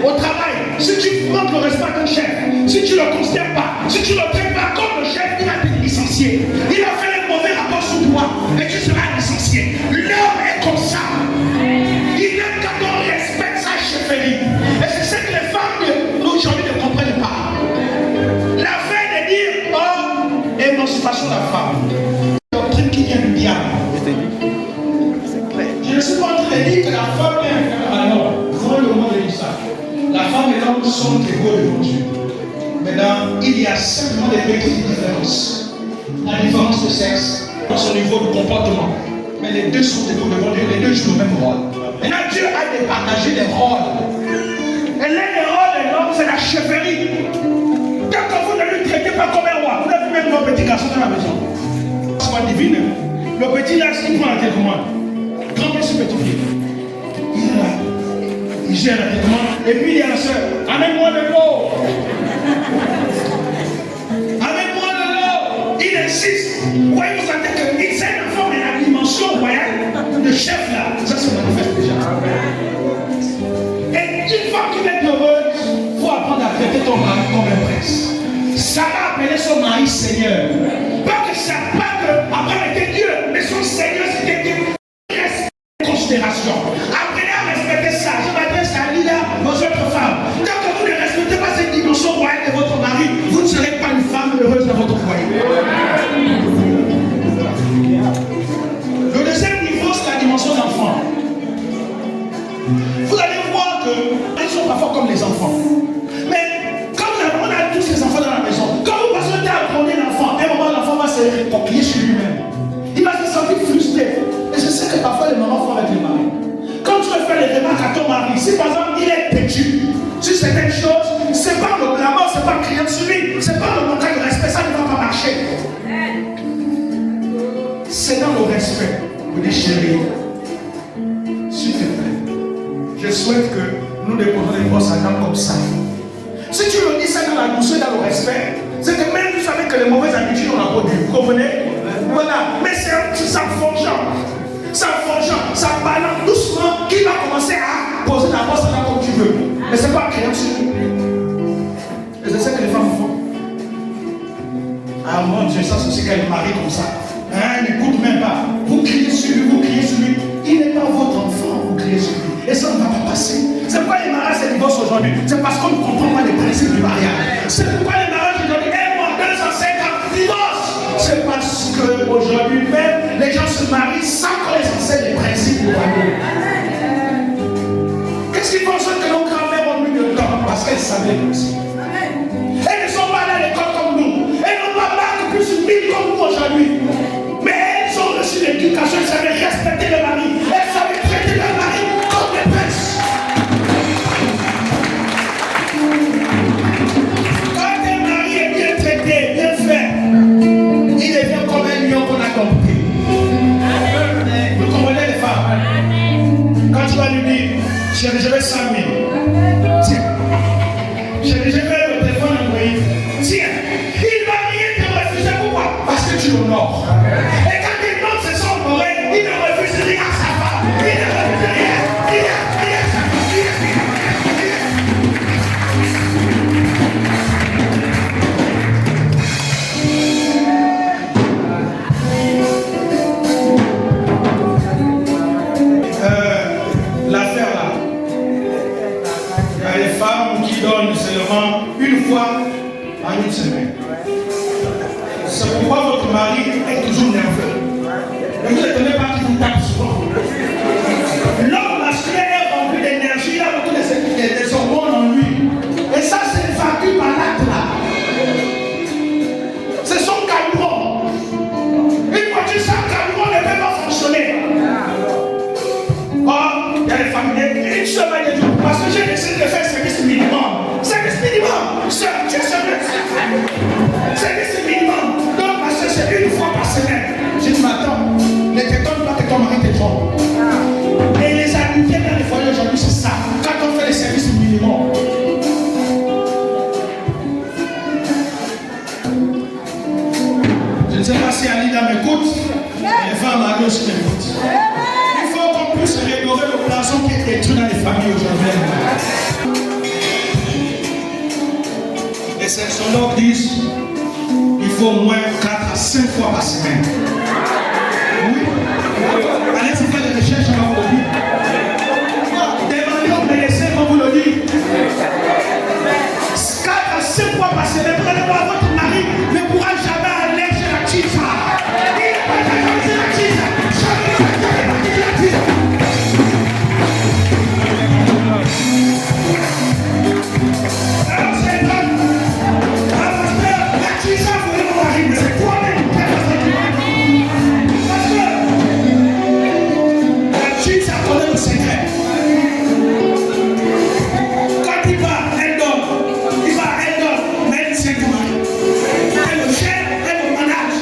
A: Au travail, si tu manques le respect d'un chef, si tu ne le considères pas, si tu ne le traites pas comme le chef, il va te licencier. Il a fait un mauvais rapport sur toi et tu seras licencié. L'homme est comme ça. Il aime quand on respecte sa chefferie. Et c'est ce que les femmes d'aujourd'hui ne comprennent pas. La fin de dire, oh, émancipation de la femme. C'est une doctrine qui vient du diable. Je ne suis pas en train de dire que la femme est un homme. Comment le monde dit ça? La femme et l'homme sont égaux devant Dieu. Maintenant, il y a simplement des petites différences. La différence de sexe, dans son niveau de comportement. Mais les deux sont égaux devant Dieu, les deux jouent le même rôle. Maintenant, Dieu a départagé les rôles. Et l'un des rôles de l'homme, c'est la chefferie. Tant que vous ne le traitez pas comme un roi, vous avez même vos petits garçons dans la maison. C'est pas divin. Le petit là, il prend la télécommande. Grand petit pied. Il est là. Il gère la télécommande. Et puis il y a la soeur. Amène-moi de l'eau. Amène-moi de l'eau. Il insiste. Vous voyez, vous sentez qu'il sait une forme de la dimension royale. Le chef là, ça se manifeste déjà. Et une femme qui est heureuse, il faut apprendre à traiter ton mari comme un prince. Sarah appelait son mari Seigneur. Pas que ça, pas que après était Dieu, mais son Seigneur c'était Dieu. Considération. Apprenez à respecter ça. Je m'adresse à Lila, aux autres femmes. Tant que vous ne respectez pas cette dimension royale de votre mari, vous ne serez pas une femme heureuse dans votre foyer. Le deuxième niveau, c'est la dimension d'enfant. Vous allez voir qu'ils sont parfois comme les enfants. Mais comme on a tous les enfants dans la maison, quand vous passez le temps à prendre l'enfant, à un moment l'enfant va se réconcilier sur lui-même. Il va se sentir frustré. Et je sais que parfois les mamans font avec les maris. Quand tu veux faire les remarques à ton mari, si par exemple il est têtu sur certaines choses, c'est pas le glamour, c'est pas crier sur lui, c'est pas le manquement de respect, ça ne va pas marcher. C'est dans le respect. Vous dites chérie, s'il te plaît, je souhaite que nous déposons les brosses à dents comme ça. Si tu le dis ça dans la douceur, dans le respect, c'est que même vous savez que les mauvaises habitudes on a produit. Vous comprenez? Voilà. Mais c'est ça forgeant. Ça forgeant, ça balance doucement qui va commencer à poser la brosse à dents comme tu veux. Mais c'est pas créant sur lui. Et c'est ça que les femmes font. Ah mon Dieu, ça c'est aussi qu'elle marie comme ça. Hein, n'écoute même pas. Vous criez sur lui, vous criez sur lui. Il n'est pas votre enfant, vous criez sur lui. Et ça ne va pas passer. C'est pourquoi les mariages se divorcent aujourd'hui. C'est parce qu'on ne comprend pas les principes du mariage. C'est pourquoi les mariages aujourd'hui, 1 mois, 2 ans, 5 ans, divorce. C'est parce qu'aujourd'hui même, les gens se marient sans qu'on les enseigne les principes du royaume. Qu'est-ce qu'ils pensent que nos grands-mères ont mis de temps? Parce qu'elles savaient aussi. Elles ne sont pas allées à l'école comme nous. Elles n'ont pas marqué plus de 1000 comme nous aujourd'hui. Mais elles ont reçu l'éducation, elles savaient respecter le mari. Elles savaient traiter le mari comme des princes. Quand un mari est bien traité, bien fait, il devient comme un lion qu'on a dompté. Vous comprenez les femmes? Quand tu vas lui dire, chérie, je vais 100 000. Tiens. Chérie, je vais le téléphone envoyer. Tiens. Il va rien te refuser. Pourquoi? Parce que tu l'honores. Et quand il demande ses son oreille, il ne refuse rien à sa femme. Il ne refuse rien. L'affaire là, il y a des femmes qui donnent seulement une fois en une semaine. C'est pourquoi votre mari est toujours nerveux. Ne vous étonnez pas qu'il vous tape souvent. L'homme masculin est rempli d'énergie, il a beaucoup des hormones en lui. Et ça, c'est vaincu par l'acte là. C'est son carburant. Une voiture sans carburant ne peut pas fonctionner. Oh, il y a des familles, une semaine et tout. Parce que j'ai décidé m'écoutent. Les femmes mariées aussi m'écoutent. Il faut qu'on puisse régler le blason qui est détruit dans les familles aujourd'hui. Les sexologues disent qu'il faut au moins 4 à 5 fois par semaine. Oui. Allez-y faire des recherches, on va vous le dire. Demandez au médecin qu'on vous le dit. 4 à 5 fois par semaine, vous allez voir votre mari ne pourra jamais aller chez la chicha. Il ne peut pas aller chez la chicha. Jamais il ne peut pas aller chez la chicha. Alors c'est vrai. Alors la chicha, vous voulez mon mari, mais c'est toi-même qui fais parce que la chicha connaît le secret. Quand il va, elle donne. Mais c'est toi. Elle le gère, elle le manage.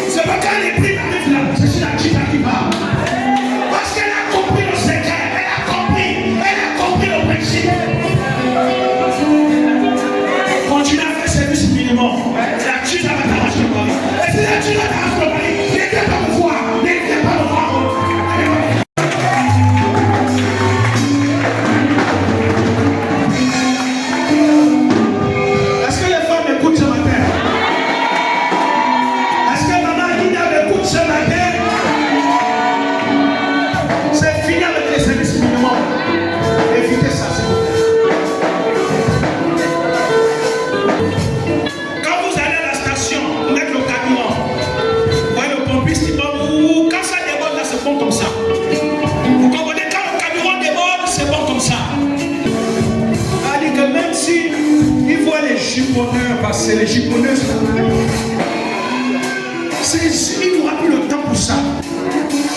A: C'est pas quand les prix arrivent là, c'est sur la chicha qui va. Parce qu'elle a compris le secret, elle a compris le principe. Continue à faire service minimum. La chicha va t'arracher le mari. Et si la chicha t'arrache le mari, n'hésitez pas me voir, n'hésitez pas me voir. C'est les Japonaises. Il n'aura plus le temps pour ça.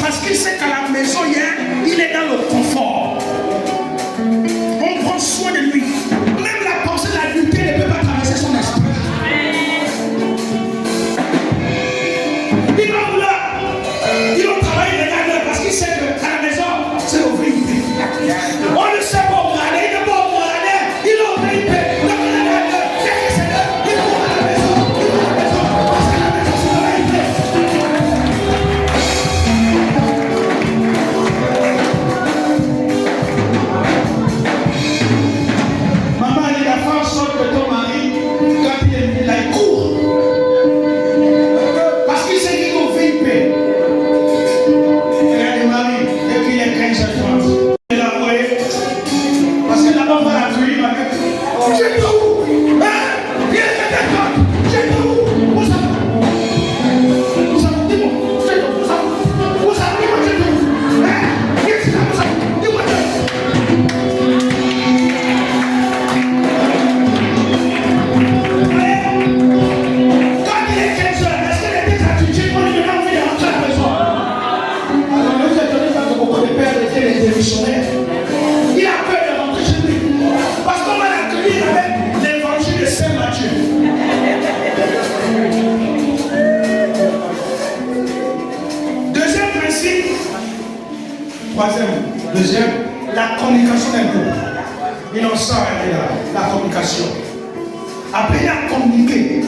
A: Parce qu'il sait qu'à la maison, il est dans le confort. On prend soin de lui. Même la pensée de la lutte ne peut pas traverser son esprit. Il va vouloir. Il va travailler les gars parce qu'il sait qu'à la maison, c'est le vrai. On ne sait pas regarder, il ne peut pas regarder. Il est au vrai. Il a peur de rentrer chez lui. Parce qu'on va l'accueillir avec l'évangile de Saint Matthieu. Deuxième principe. Deuxième, la communication d'un couple. Innocent est là, la communication. Apprenez à communiquer.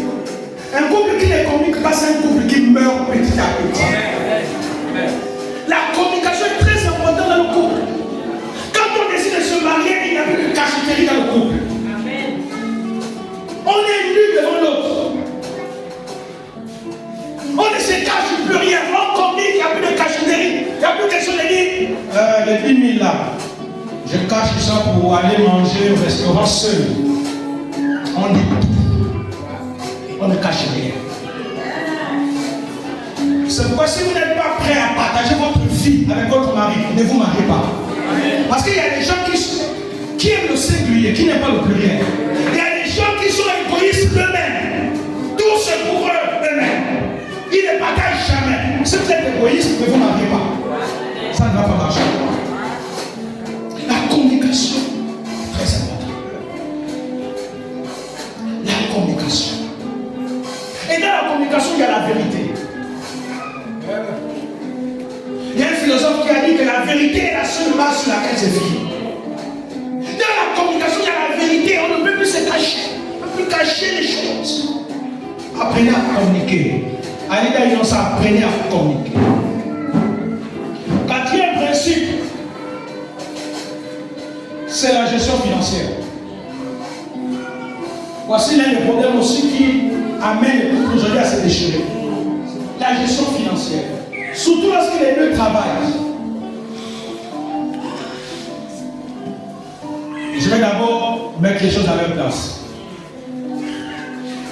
A: Un couple qui ne communique pas, c'est un couple qui meurt petit à petit. La communication est très importante dans le couple. Quand on décide de se marier, il n'y a plus de cachotterie dans le couple. On est nu devant l'autre. On ne se cache plus rien. On communique, il n'y a plus de cachotterie. Il n'y a plus quelque chose de dire. Les 10 000 là, je cache ça pour aller manger au restaurant seul. On dit tout. On ne cache rien. C'est pourquoi si vous n'êtes pas prêt à partager votre vie avec votre mari, ne vous mariez pas. Parce qu'il y a des gens qui aiment le singulier, qui n'aiment pas le pluriel. Il y a des gens qui sont égoïstes eux-mêmes. Tout c'est pour eux-mêmes. Ils ne partagent jamais. Si vous êtes égoïste, ne vous mariez pas. Ça ne va pas marcher. La communication, très important. La communication. Et dans la communication, il y a la vérité. Il y a un philosophe qui a dit que la vérité est la seule base sur laquelle se vit. Dans la communication, il y a la vérité. On ne peut plus se cacher. On ne peut plus cacher les choses. Apprenez à communiquer. À Alida, ils ont appris à communiquer. Quatrième principe, c'est la gestion financière. Voici l'un des problèmes aussi qui amène les couples aujourd'hui à se déchirer. La gestion financière. Surtout lorsque les deux travaillent. Je vais d'abord mettre les choses à leur place.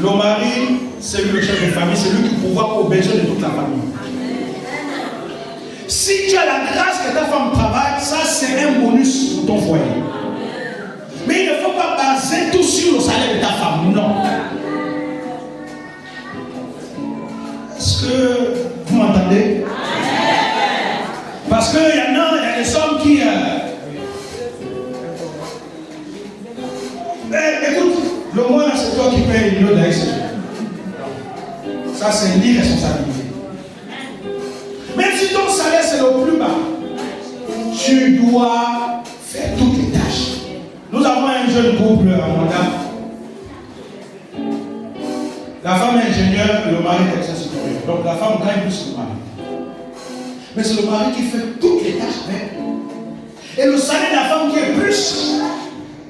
A: Le mari, c'est lui le chef de famille, c'est lui qui pourvoit aux besoins de toute la famille. Si tu as la grâce que ta femme travaille, ça c'est un bonus pour ton foyer. Mais il ne faut pas baser tout sur le salaire de ta femme, non. Est-ce que vous m'entendez? Parce qu'il y en a, il y a des hommes qui... écoute, le mois là, c'est toi qui payes le d'AIC. Ça, c'est une irresponsabilité. Même si ton salaire, c'est le plus bas, tu dois faire toutes les tâches. Nous avons un jeune couple à Manda. La femme est ingénieure, le mari est exercice supérieur. Donc la femme gagne plus que le mari. Mais c'est le mari qui fait toutes les tâches avec. Et le salaire de la femme qui est plus,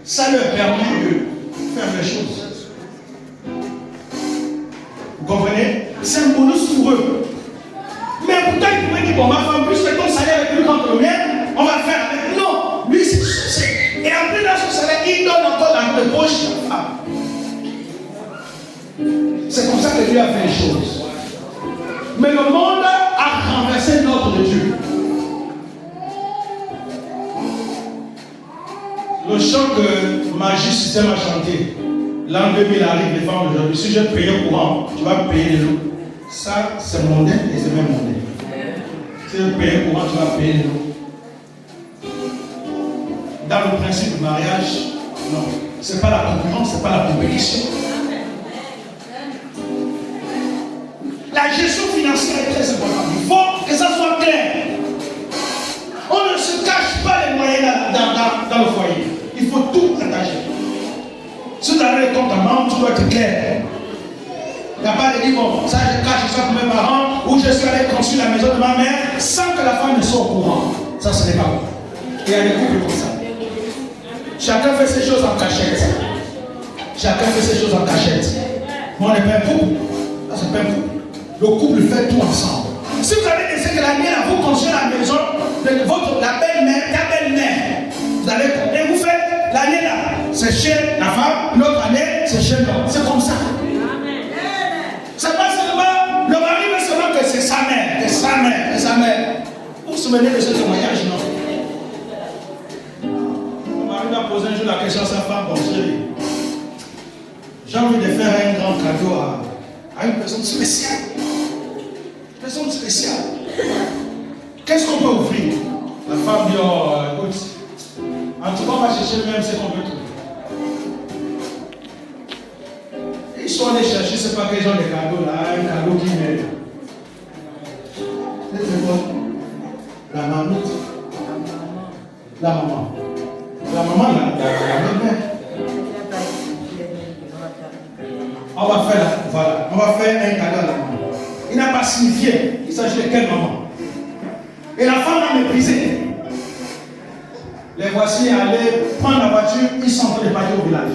A: ça leur permet de faire les choses. Vous comprenez? C'est un bonus pour eux. Mais pourtant, il pourrait dire, bon, ma femme, plus que ton salaire est plus grand que le mien, on va faire avec. Non, lui, c'est. Et après, dans son salaire, il donne encore dans les poches de la femme. C'est comme ça que Dieu a fait les choses. Mais le monde a renversé l'ordre de Dieu. Le chant que Magie Système a chanté, l'an 2000 arrive, les femmes aujourd'hui, si je paye au courant, tu vas payer les lots. Ça, c'est mondain et c'est même mondain. Si je paye au courant, tu vas payer les lots. Dans le principe du mariage, non. Ce n'est pas la concurrence, ce n'est pas la compétition. La gestion financière est très importante. Il faut que ça soit clair. On ne se cache pas les moyens dans le foyer. Il faut tout partager. Si tu as le compte en banque, tu dois être clair. Il n'y a pas de dire, bon, ça je cache ça pour mes parents, ou je suis allé construire la maison de ma mère sans que la femme ne soit au courant. Ça, ce n'est pas bon. Il y a des couples comme ça. Chacun fait ses choses en cachette. Chacun fait ses choses en cachette. Mais on n'est pas un couple. Ça, c'est pas un couple. Le couple fait tout ensemble. Si vous avez décidé que l'année là, vous construisez la maison de la belle-mère, ta belle-mère, vous allez et vous faites l'année là, c'est chez la femme, l'autre année, c'est chez l'homme. C'est comme ça. C'est pas seulement, le mari veut seulement que c'est sa mère, que sa mère. Vous vous souvenez de ce témoignage, non? Le mari va poser un jour la question à sa femme, bon chérie, j'ai envie de faire un grand cadeau à une personne spéciale. Personne spéciale. Qu'est-ce qu'on peut offrir? La femme dit, oh, écoute, en tout cas, on va chercher même ce qu'on peut trouver. Ils sont allés chercher, c'est pas quel genre de cadeau là, un cadeau qui m'aide. C'est quoi? La mammouth. La maman. La maman, la mère. On va faire, voilà, on va faire un cadeau à la maman. Il n'a pas signifié, il s'agit de quelle maman. Et la femme a méprisé. Les voici allés prendre la voiture, ils sont en train de partir au village.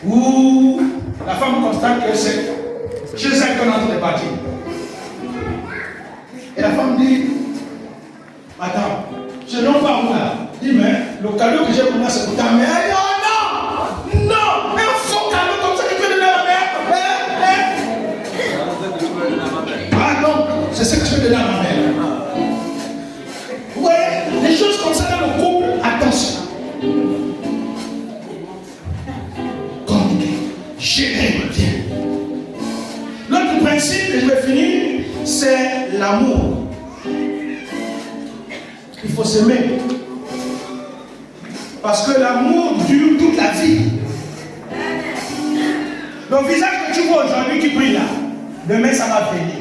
A: Où la femme constate que c'est chez elle qu'on est en train de partir. Et la femme dit, attends, je n'ai pas où là. Il dit, mais le cadeau que j'ai pour moi c'est pour ta mère. Elle dit, oh non, non, un faux cadeau comme ça qui peut donner à ma mère. Ah non, c'est ce que je vais donner à ma mère. Vous voyez, les choses comme ça dans le couple, attention. Communiquer, gérer bien. L'autre principe, et je vais finir, c'est l'amour. Il faut s'aimer. Parce que l'amour dure toute la vie. Le visage que tu vois aujourd'hui qui brille là, demain ça va venir.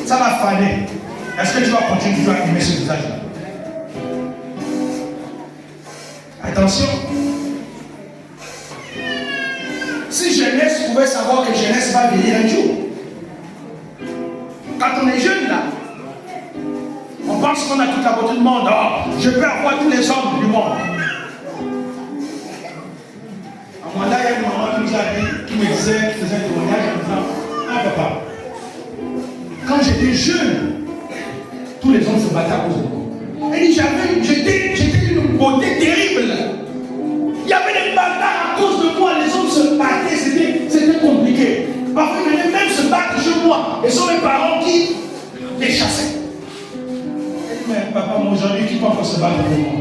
A: Ça va faner. Est-ce que tu vas continuer toujours à aimer ce visage-là? Attention. Si jeunesse pouvait savoir que jeunesse va venir un jour, pense qu'on a toute la beauté du monde. Oh, je peux avoir tous les hommes du monde. À moi, là, il y a une maman qui nous a dit, qui me disait, qui faisait un témoignage en disant, ah papa, quand j'étais jeune, tous les hommes se battaient à cause de moi. Elle dit, j'étais d'une beauté terrible. Il y avait des batailles à cause de moi, les hommes se battaient, c'était compliqué. Parfois, ils venaient même se battre chez moi. Et ce sont mes parents qui les chassaient. Elle dit, mais papa, moi aujourd'hui, qui va encore se battre pour moi?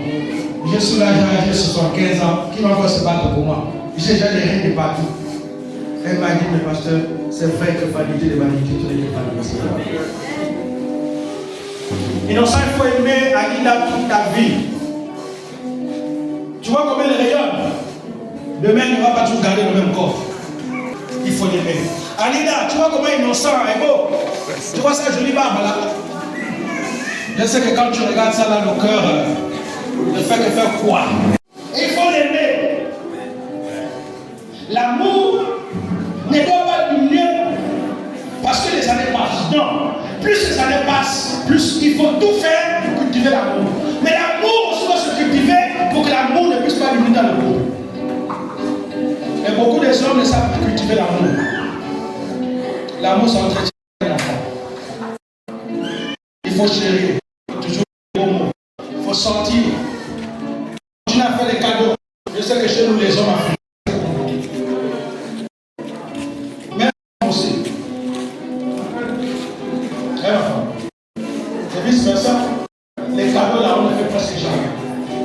A: Je suis là, j'ai 75 ans, qui va encore se battre pour moi? J'ai déjà des règles de partout. Elle m'a dit, mais pasteur, c'est vrai que vanité de vanité, tu n'es pas vanité. Innocent, il faut aimer Alida toute ta vie. Tu vois comment elle rayonne. Demain, il ne va pas toujours garder le même corps. Il faut l'aimer. Alida, tu vois comment Innocent est beau. Tu vois sa jolie barbe là. Je sais que quand tu regardes ça là, le cœur ne fait que faire quoi. Il faut l'aimer. L'amour ne doit pas diminuer parce que les années passent. Non. Plus les années passent, plus il faut tout faire pour cultiver l'amour. Mais l'amour aussi doit se cultiver pour que l'amour ne puisse pas diminuer dans le couple. Et beaucoup des hommes ne savent pas cultiver l'amour. L'amour, ça entretient l'enfant. Il faut chérir, toujours les bons mots. Il faut sortir. Continuer à faire des cadeaux. Je sais que chez nous, les hommes africains, et vice versa, les cadeaux là, on ne fait presque jamais.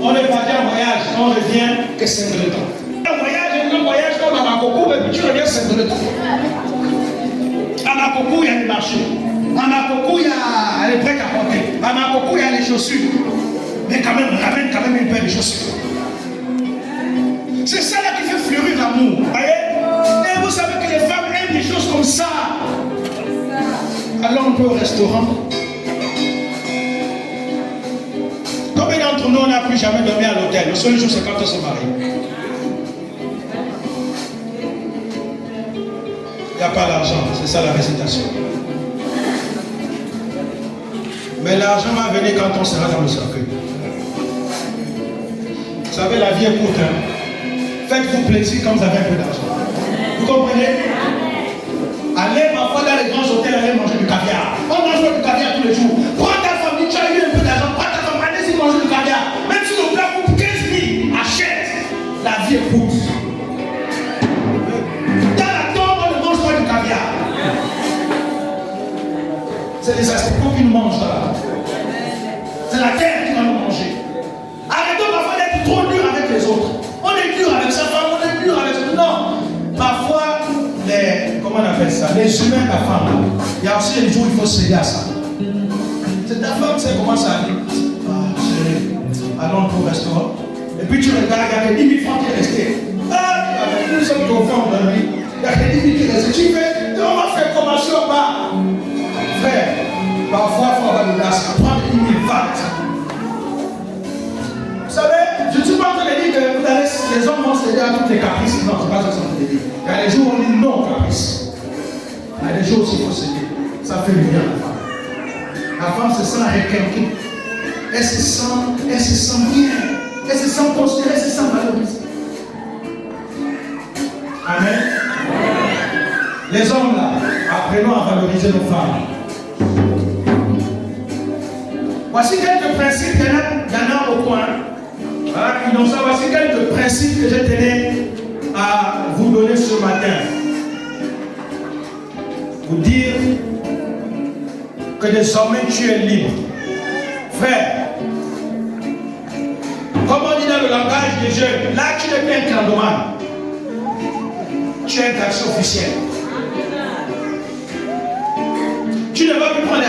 A: On est parti en voyage, on revient que 5 de temps. Un voyage comme à Makoko, et puis tu reviens 5 de temps. À Makoko, il y a les marchés. À Makoko, il y a les breaks à porter. À Makoko, il y a les chaussures. Mais quand même, ramène quand même une paire de chaussures. C'est ça là qui fait fleurir l'amour. Et vous savez que les femmes aiment des choses comme ça. Alors on peut au restaurant. Combien d'entre nous on n'a plus jamais dormi à l'hôtel? Le seul jour c'est quand on se marie. Il n'y a pas d'argent, c'est ça la récitation. Mais l'argent va venir quand on sera dans le cercueil. Vous savez, la vie est courte. Hein? Faites-vous plaisir quand vous avez un peu d'argent. Vous comprenez? Allez parfois dans les grands hôtels, allez manger du caviar. On mange du caviar tous les jours. Prends ta famille, tu as eu un peu d'argent, prends ta famille, allez-y manger du caviar. Même si le plat coûte 15 000, achète. La vie est courte. Dans la tombe, on ne mange pas du caviar. C'est les asticots qui nous mangent là. C'est la terre qui va nous manger. Arrêtons parfois d'être trop dur avec les autres. On est dur avec sa femme, on est dur avec ses... Non. Parfois, comment on appelle ça? Les humains de la femme. Il y a aussi des jours où il faut céder à ça. C'est ta femme, c'est comment ça arrive. Ah, chérie, allons au restaurant. Et puis tu regardes, il y a que 10 000 francs qui est resté. Ah, nous sommes conformes dans la vie. Il y a que 10 000 qui est resté. Tu fais, on va faire commencer pas. Frère, parfois, il faut avoir de l'as. Prendre 10 000 francs. Vous savez, je ne suis pas en train de dire que vous allez, les hommes vont céder à toutes les caprices. Non, c'est pas ça que je veux dire. Il y a des jours où on dit non caprice. Il y a des jours aussi il faut céder. Ça fait du bien à la femme. La femme se sent requinquée. Elle se sent bien. Elle se sent considérée, elle se sent valorisée. Amen. Les hommes là, apprenons à valoriser nos femmes. Voici quelques principes, il y en a au coin. Innocent, voici quelques principes que je tenais à vous donner ce matin. Vous dire que désormais tu es libre. Frère, comme on dit dans le langage des jeunes, là tu n'es plus un clandomane. Tu es un taxi officiel. Tu ne vas plus prendre